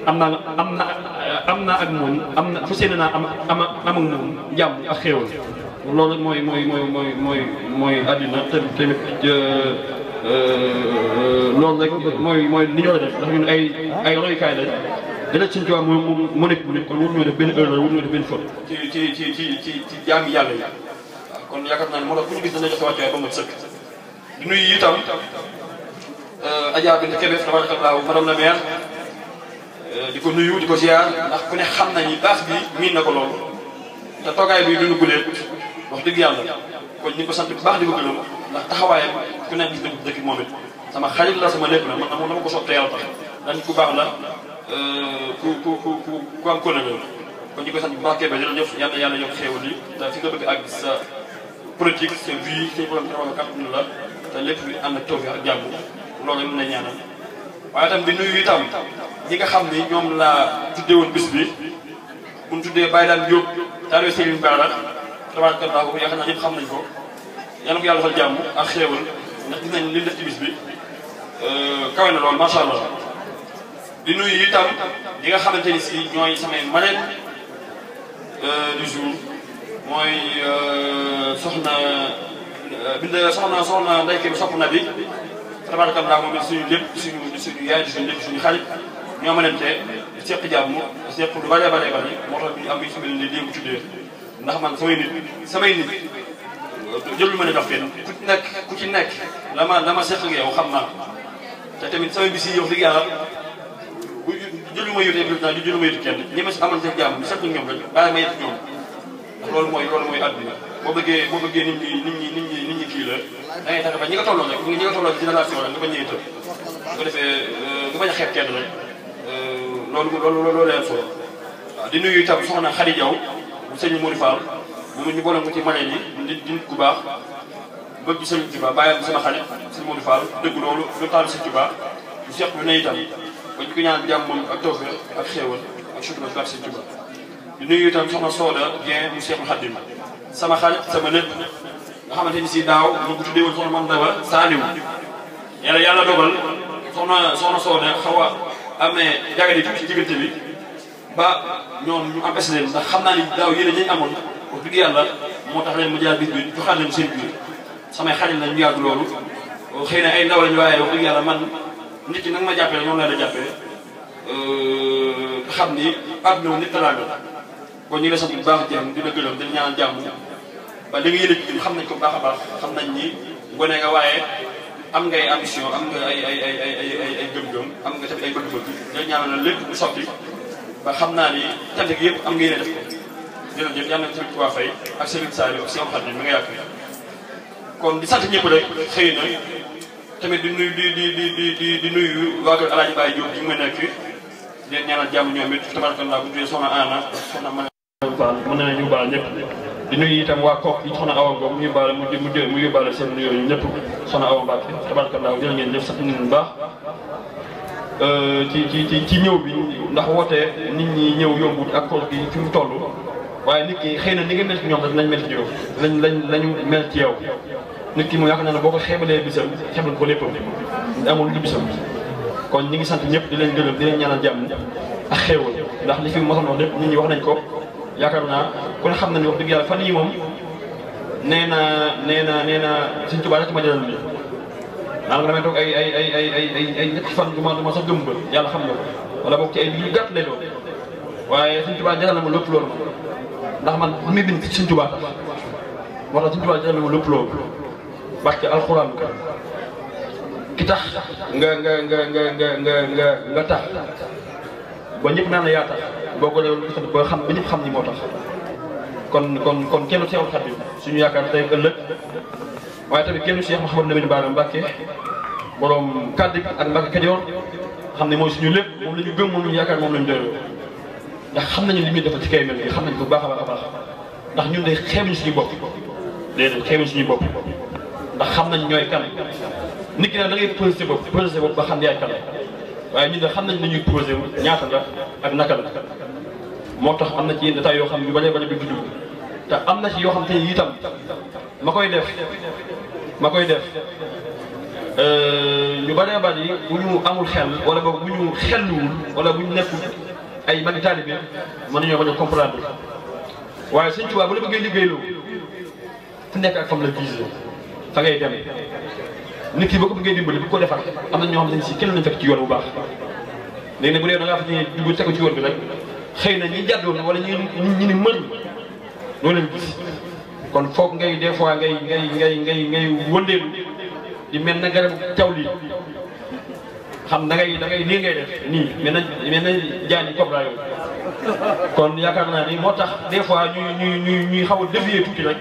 [SPEAKER 16] am naa ak moom fu seene naa am ak moom jàmm ak xéewal loolu mooy àddina tamit loolu rek mooy li ñu war a def ndax ñun ay royukaay lañ dana suñu tubaab mu nekk bu nekk kon waruñoo def benn erreur waruñoo def benn faute ci jaami yàlla yi waaw kon yaakaar naa ne moo tax ku ñu gis dana jox sa wàccuwaay ba mu sëkk di nuyu itam Adja Binta Kébé tabarakallahu madame la maire di ko nuyu di ko ziar ndax ku ne xam nañu baax bi miin na ko loolu te toogaay bi duñu guleet wax dëgg yàlla kon ñu ko sant bu baax di ko gërëm ndax taxawaayam ku ne gis nañ dëkk moom it sama xarit la sama lépp la man dama ko sopp te yàlla tax dañ ku baax la ku am kóllëre la kon ñu koy sant bu baax Kébé jërëjëf yàlla yokk xéewal yi te fi nga bëgg ak sa politique sa vie say problème taxaw kàttanu la te lépp bi ànd ak tawfiq ak jàmm loolu mën na ñaanal waaye itam di nuyu itam ñi nga xam ni ñoom laa tuddee woon bis bi bu ñu tuddee Baye Dame Diop taalibe Serigne Bara tabarakallahu yaakaar naa ñëpp xam nañ ko yàlla ko yàlla defal jàmm ak xéewal ndax gis nañ li def ci bis bi kawe na lool macha allah di nuyu itam ñi nga xamante ni si ñooy samay marraines du jour mooy soxna Ndeye Kébé sopp na bi tabarakallah moom it suñu lépp suñu yaay suñu lépp suñu xarit ñoo mënante seq jàmm seq lu bëree moo tax ñu am bi sumel ni démb tuddee ndax man samay nit jël lu ma ne jox kenn ku ci nekk la ma seq ak yow xam naa te tamit samay bis yi yow dëgg yàlla bu jël lu ma yóotee président du jël lu ma yóotu kenn ñi ma si amal seen jàmm seq ñoom rek bàyyi ma yet ñoom ndax loolu mooy àdduna boo bëggee nit ñi kii la da ngay tax ba ñi nga tolloo rek ñi nga tolloo génération rek nga bañ a yëtal bu ko defee nga bañ a xeeb kenn rek loolu leen solo waaw di nuyu itam soxna Khady Diaw bu sëñ Modou Fall moom ñu boole ko ci marraine yi di nit ku baax bëgg ci sëñ Touba bàyyam sama xarit sëñ Modou Fall dëgg loolu lu taal sëñ Touba bu seq lu ne itam ba ñu ko ñaan jàmm moom ak tawfeex ak xéewal ak sutura ak sëñ Touba di nuyu itam soxna Soda Dieng mu Cheikh Khadim sama xarit sama lépp nga xamante ni si daaw ñu ko tuddee woon soxna Mame Daba Saliou yàlla dogal soxna Soda xaw a amee jagadi tuuti ci diggante bi ba ñoom ñu empêché leen ndax xam naa ni daaw yéen a ñañ amoon wax dëgg yàlla moo tax leen mu jaar bis bi joxaat leen seen biir samay xarit la ñu yàgg loolu xëy na ay ndaw lañu waaye wax dëgg yàlla man nit ki nag ma jàppee ñoom laa la jàppee xam ni àdduna nit talaanga kon ñu ngi lay sant bu baax a jëm dina gërëm dina ñaanal jàmm ba li nga yële ci xam nañ ko baax a baax xam nañ ni gone nga waaye am ngay ambition am nga ay gëm-gëm am nga tamit ay bëgg-bëgg day ñaanal lépp bu sotti ba xam naa ni cant gi yëpp am nga yéene def ko jërëjëf yàlla na tamit waa fay ak Serigne Saliou ak si am xat mi nga yàgg kon di sant ñëpp rek xëy na tamit di nuyu di nuyu waa kër Alaaji Baye Diop ji mu nekk di leen ñaanal jàmm ñoom it tabarakallah bu tuddee soxna Anna soxna mën na ñu baal ñëpp di nuyu itam waa Kook yi soxna Awa Ngom mu yóbbaale mu yóbbaale seen nuyoo ñëpp soxna Awa Mbacke tabarakallah jërë ngeen jëf sant nañu bu baax ci ñëw bi ndax woote nit ñi ñëw yombut ak koor gi fi mu toll waaye nit ki xëy na ni nga mel ci ñoom rek lañ mel ci yow lañu mel ci yow nit ki moom yaakaar naa ne boo ko xeebalee bisam xeebal ko léppam amul lu bisam kon ñi ngi sant ñëpp di leen gërëm di leen ñaanal jàmm ak xéewal ndax li fi mosoon wax lépp nit ñi wax nañ ko yaakaar naa ku ne xam na ni wax dëgg yàlla fan yii moom nee na Sëñ Tuubaa rek ma jëlal li daanaka damay toog ay ñetti fan du ma sax gëm ba yàlla xam na ko wala boog ci ay lu gàtt lay doon waaye Sëñ Tuubaa jaral na ma lépp loolu ndax man bu muy bind Sëñ Tuubaa tax wala Sëñ Tuubaa jaral na ma lépp loolu barke alxuraan ki tax nga tax ba ñëpp naan la yaa tax boo ko doon ba xam ba ñëpp xam ni moo tax kon kenn Seexul Xadiim suñu yaakaar tey ëllëg waaye tamit kenn Cheikh Mouhamadou Lamine Bara Mbacké borom kàddu gi ak Mbacké Kajoor xam ne mooy suñu lépp moom la ñu gëm moom la ñu yaakaar moom la ñu doyoo ndax xam nañu li muy defal ci kay mel gi xam nañ ko baax a baax a baax ndax ñun de xeebuñu suñu bopp déedéet xeebuñu suñu bopp ndax xam nañ ñooy kan nit ki nag da ngay posé bopp ba xam yaay kan waaye ñun de xam nañ nañuy posé ñaata la ak naka la moo tax am na ci yenn détails yoo xam ne yu balee bale bi du dugg te am na ci yoo xam te ne itam ma koy def ñu bëree bëri bu ñu amul xel wala boog bu ñu xelluwul wala bu ñu nekkul ay magi taalibe mën nañoo bañ a comprendre waaye Sëñ Tuubaa bu la bëggee liggéeyloo fu nekk ak fam la visé fa ngay dem nit ki boo ko bëggee dimbali bu ko defar am na ñoo xam ne si kenn lañ fekk ci yoon bu baax léegi nag bu dee da ngaa fa ñuy dugg tegu ci yoon bi rek xëy na ñi jàddoon wala ñi ni mën loolu lañ gis kon foog ngay des fois ngay wëndeelu di mel na garab caw lii xam da ngay lii ngay def nii mel na jaani cobra yooyu kon yaakaar naa ni moo tax des fois ñuy xaw a dévier tuuti rek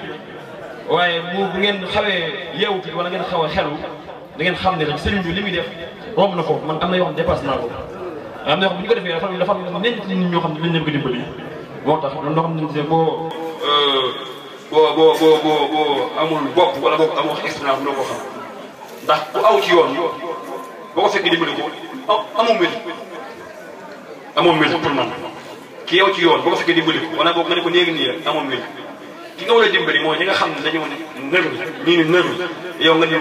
[SPEAKER 16] waaye bu ngeen xawee yeewu tuuti wala ngeen xaw a xelu da ngeen xam ne rek sëriñ bi li muy def romb na foofu man am na yoo xam ne dépassé naa ko am na yoo xam bu ñu ko defee dafa nen ci nit ñoo xam ne lañ leen ko dimbali moo tax loolu loo xam ne boo amul bopp wala boo amul expérience bu la ko xam ndax ku aw ci yoon boo ko fekkee dimbali ko amoo mbir pour man ki yow ci yoon boo ko fekkee dimbali ko wala boo nga ne ko néegi nii rek amoo mbir ki nga war a dimbali mooy ñi nga xam ne dañoo nër ñii ni nër yow nga ni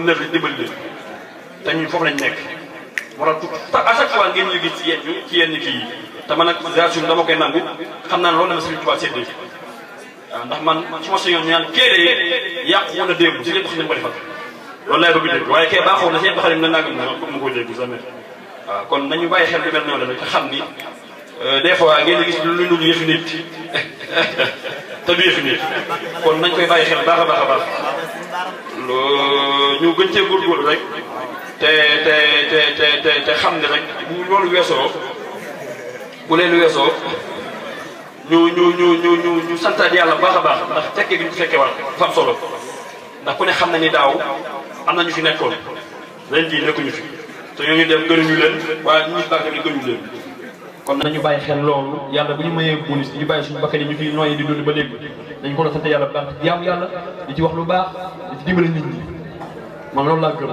[SPEAKER 16] nër dimbali leen te ñun foofu lañ nekk moo tax à chaque fois ngeen ñu gis ci yenn kii yi te man nag génération dama koy nangu xam naa ne loolu la ma Sëriñ Tuubaa séddee waaw ndax man su ma sañoon ñaan kee de yàqu woon a démb si lépp xam nañ ko defal loolu laay bëgg dégg waaye kee baaxoon na si ñëpp xalim na nangam na comme ma ko dégg jamais waaw kon nañu bàyyi xel lu mel noonu rek te xam ni des fois ngeen di gis lu dul yëfi nit te du yëfi nit kon nañ koy bàyyi xel baax a baax a baax ñu gën cee góorgóorlu rek te xam ne rek bu loolu weesoo bu leen weesoo ñu santaat yàlla baax a baax ndax fekkee gi ñu fekkee war dafa am solo ndax ku ne xam na ni daaw am na ñu fi nekkoon ren jii nekkuñu fi te ñooñu dem gënuñu leen waaye ñu baax tamit gënuñu leen kon nañu bàyyi xel loolu yàlla bu ñu mayee bonus ñu bàyyi suñu bakkan yi ñu fi nooyi di dund ba léegi dañu ko doon sant yàlla baax di jaamu yàlla di ci wax lu baax di ci dimbali nit ñi man loolu laa gëm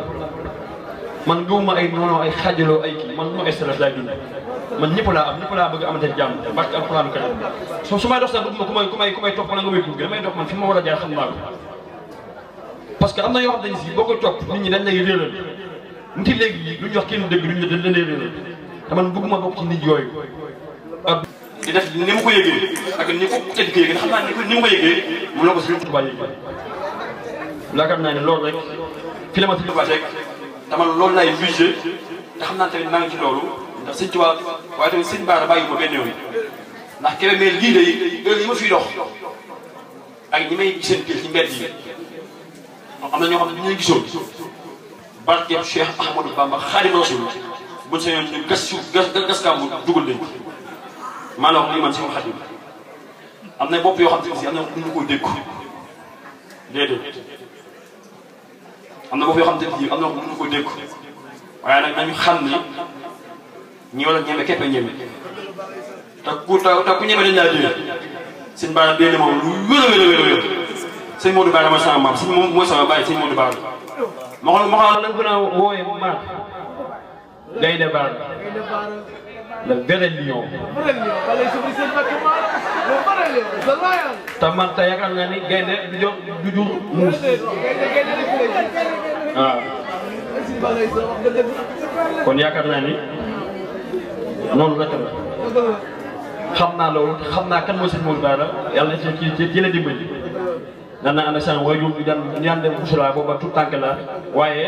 [SPEAKER 16] man gëwuma ay noonu ay xaajaloo ay kii man no stress laay dund man ñëpp laa bëgg amante jàmm barke alxuraan karim su may dox sax bëgguma ku may topp wala nga may gunge damay dox man fi ma war a jaar xam naa ko parce que am na yoo xam ne si boo ko topp nit ñi dañ lay réeral nit yi léegi lu ñu wax kenn dëgg duñ dañ lay réeral te man bëgguma bokk ci nit yooyu ak di def ni ma ko yëgee ak ni ko tëdd ko yëgee xam naa ni ma ko yëgee mu la ko Sëriñ Tuubaa yëgee yaakaar naa ne loolu rek fi la ma Sëriñ Tuubaa rek te man loolu laay visé te xam naa tamit maa ngi ci loolu ndax Sëriñ Tuubaa waaye tamit Sëriñ Bara bàyyi ma benn yoon ndax Kébé mais lii day heure yi ma fiy dox ak ñi may seen kër ci mbedd yi am na ñoo xam ne ñu ngi gisoon barkeeb Cheikh Ahmadou Bamba Xaadimu Rasuul buñ sañoon ñu gas suuf gas kàmbu dugal nañ maa la wax lii man sama Xaadim am na bopp yoo xam ne si am na ñu ko dégg déedéet am na bopp yoo xam ne si am na ñu ko dégg waaye nag nañu xam ni ñi wala ñeme képp a ñeme te ku ñeme dañ laa dee sëñ Bara dee moom lu wér a wér a wér sëñ Modou Bara mooy sama maam sëñ moom mooy sama bàyyi sëñ Modou Bara ma xool nañ ko naa wooyee maat Gaynde Bara le vrai lion te man te yaakaar naa ni gaynde du jur muus waaw kon yaakaar naa ni noonu rek la xam naa loolu xam naa kan mooy sëñ Modou Bara yàlla ci la dimbali daan naa ànd ak sànq waajur ñu daan dem Bouchra booba tout tànk la waaye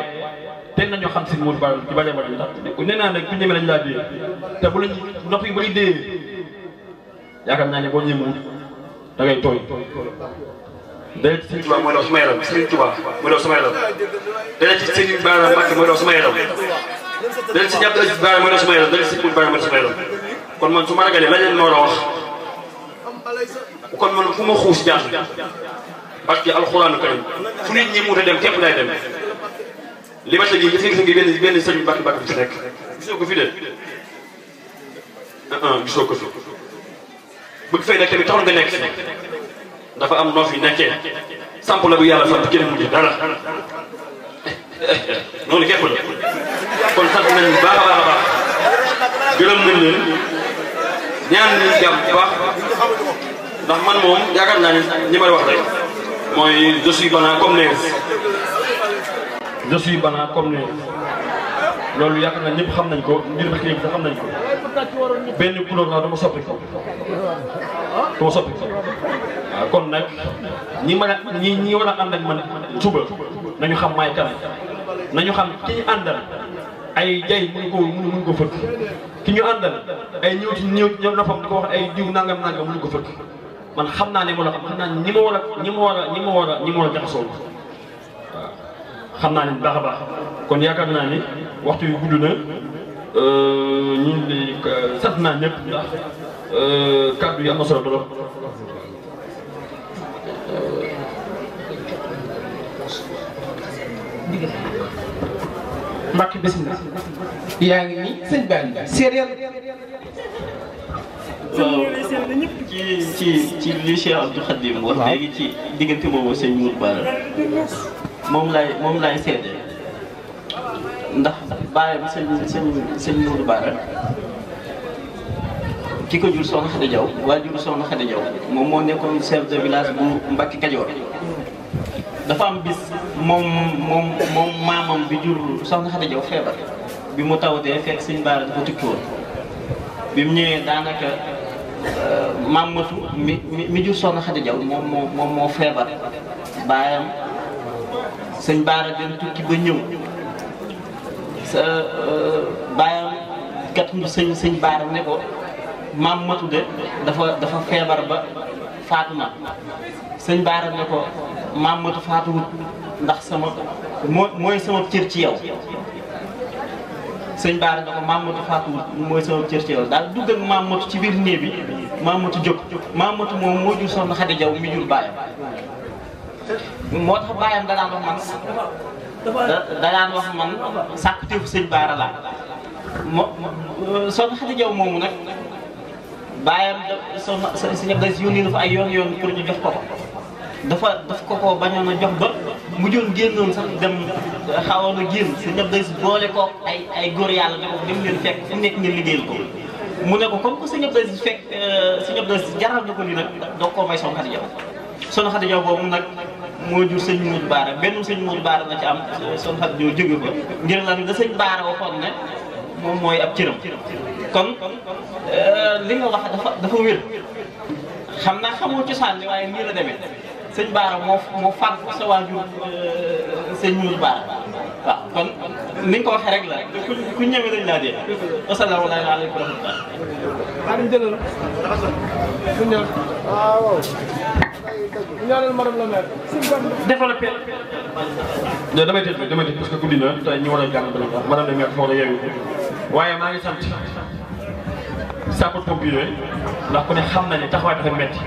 [SPEAKER 16] teel nañoo xam sëñ Modou Bara ci bari bari ndax nee naa nag ku ñeme lañ laa dee te bu lañ ndox yi bari dee yaakaar naa ne boo ñemewul da ngay tooy. dana ci Sëriñ Tuubaa mooy daw sama yaram Sëriñ Tuubaa mooy daw sama yaram dana ci Sëriñ Bara Mbàkke mooy daw sama yaram dana ci Abdou Aziz Bara mooy daw sama yaram dana ci Sëriñ Modou Bara mooy daw sama yaram kon man su ma ragalee lañ leen ma war a wax kon man fu ma xuus jàng parce que alxuraanu karim fu nit ñi mu dem képp lay dem li ma tëjee gis nga benn sëñ Mbàkke Mbàkke bi ci nekk gisoo ko fi de gisoo ko fi bëgg fay nekk tamit taxul nga nekk dafa am noo fi nekkee samp la bu yàlla sant kenn mujj dara noonu képp la kon sant nañ bu baax a baax a baax gërëm nañ leen ñaan nañ jàmm bu baax ndax man moom yaakaar naa ne ñi may wax rek mooy je suis banaa comme neige je suis banaa comme neige loolu yaakaar naa ñëpp xam nañ ko ngir ba kii sax xam nañ ko benn couleur naa dama soppi ko dama soppi ko waaw kon nag ñi mën a ñi war a ànd ak man suba nañu xam maay kan nañu xam ki ñu àndal ay jay mënu ko fëkk ki ñu àndal ay ñëw noppam di ko wax ay diw nangam mënu ko fëkk man xam naa ne ma la xam naa ñi ma war a jaxasoo waaw xam naa ne bu baax a baax kon yaakaar naa ni waxtu yu gudd na ñu ngi sant naa ñëpp ndax kàddu yi am na solo trop.
[SPEAKER 2] Mbacke bismillah yaa ngi nii sëñ Bali séeréer
[SPEAKER 8] waaw ci li Cheikh Abdou Khadim wax léegi ci diggante boobu sëñ Modou Bara moom laay seede ndax bàyyam sëñ Modou Bara ki ko jur Soxna Khady Diaw waajur Soxna Khady Diaw moom moo nekkoon chef de village bu Mbacke Kajoor dafa am bis moom maamam bi jur Soxna Khady Diaw feebar bi mu tawatee fekk sëñ Bara dafa tukki woon bi mu ñëwee daanaka maam Matu mi jur Soxna Khady Diaw moom moo feebar baayam sëñ Bara dem tukki ba ñëw sa baayam kat sëñ Bara ne ko maam Matu de dafa feebar ba faatu na sëñ Bara ne ko maam Matu faatuwut ndax mooy sama cër ci yow sëñ Bara ne ko maam Matu faatuwut mooy sama cër ci yow daal dugg ak maam Matu ci biir néeg bi maam Matu jóg maam Matu moom moo jur Soxna Khady Diaw mi jur baayam moo tax baayam da daan wax man sàkkuteefu sëñ Bara laa Soxna Khady Diaw moomu nag baayam sëñ Abdou Aziz yónni na fa ay yoon pour ñu jox ko daf ko bañoon a jox ba mujjoon génnoon sax dem xawoon a génn sëñ Abdou Aziz boole ko ay góor yàlla ne ko dem leen fekk fu nekk ngeen liggéeyal ko mu ne ko comme que sëñ Abdou Aziz fekk sëñ Abdou Aziz jaral na ko lii nag doog koo may Soxna Khady Diaw Soxna Khady Diaw boobu nag moo jur sëñ Modou Bara benn sëñ Modou Bara na ci am Soxna Khady Diaw jóge ko ngir lan da sëñ Bara waxoon ne moom mooy ab cëram kon li nga wax dafa wér xam naa xamoo cosaan li waaye nii la demee sëñ Baara moo fàgg sa waajur sëñ Mourou Baara waaw kon ni nga ko waxee rek la ku ñëwee dañ laa dee assalaamu aleykum wa rahmatulah.
[SPEAKER 14] Xaadim jëlal bu ñëw waaw ñaanal madame la maire
[SPEAKER 16] développé. damay tëj parce que guddi na tey ñu war a jàng madame la maire foo la yeewu waaye maa ngi sant sapeur pompier ndax ku ne xam na ne taxawaay dafa metti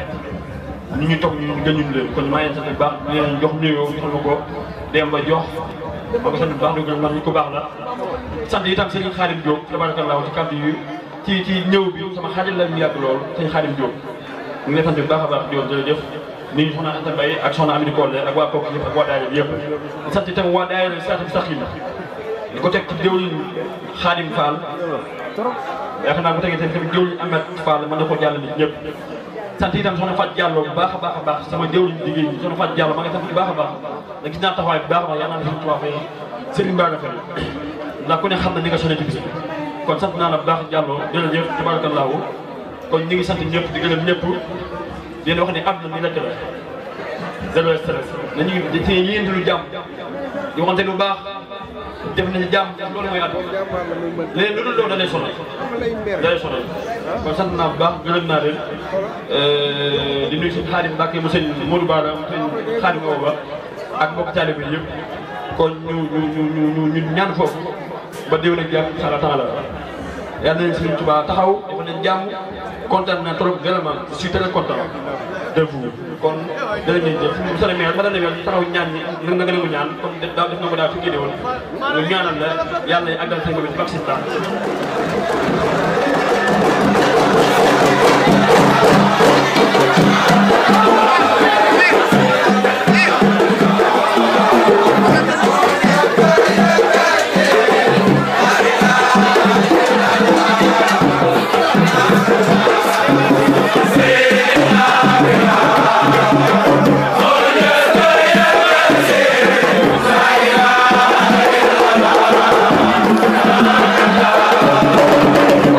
[SPEAKER 16] ñu toog ñu gëñuñ leen kon maa ngi sant bu baax di leen jox nuyoo jox ma ko dem ba jox ma ko sant bu baax di ko man ñu ko baax la sant itam Serigne Khadim Diop tabarakallah ci kàddu yi ci ñëw bi sama xarit la mu yàgg lool Serigne Khadim Diop ñu ngi lay sant bu baax a baax Diop jërëjëf nuyu soxna Anta Mbaye ak soxna Amady Kolle ak waa Koki yëpp ak waa daayira bi yëpp di sant itam waa daayira Siraatal Mustaqiim di ko teg ci jëwriñ Khadim Fall yaakaar naa bu tegee tamit jëwriñ Ahmed Fall mën na ko jàllale ñëpp sant itam soxna Fatou Diallo bu baax a baax sama jëwriñ jigéen ñi soxna Fatou Diallo maa ngi sant bu baax a baax da gis naa taxawaay bu baax a baax yaa naan Serigne Touba Faye Serigne Mbaga Faye ndax ku ne xam na ni nga sonné ci bis kon sant naa la bu baax Diallo jërëjëf tabarakallahu kon ñu ngi sant ñëpp di gërëm ñëpp di leen wax ne àdduna ni nekk la zéro stress nañu ci yéen lu jàmm di waxante lu baax def nañu jàmm loolu mooy àdduna léegi lu dul loolu da lay sonal kon sant naa bu baax gërëm naa leen di nuyu suñu Xaadim Mbàkke mu sëñ Modou Bara mu sëñ Xaadim Awa ak mbokk taalibe yëpp kon ñu ñaan foofu ba déwén ak jàmm insha Allah taala yàlla nañ Sëriñ Tuubaa taxaw dafa nañ jàmm kontaan naa trop vraiment je suis très content de vous kon danañ leen jëf monsieur le maire madame le maire taxaw ñaan ñi nga gën a ñaan comme daaw def na ko daal fi génne woon ñu ñaanal la yàlla na àggal sa ngóob ci vaccin temps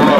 [SPEAKER 13] Allah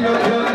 [SPEAKER 17] Yo,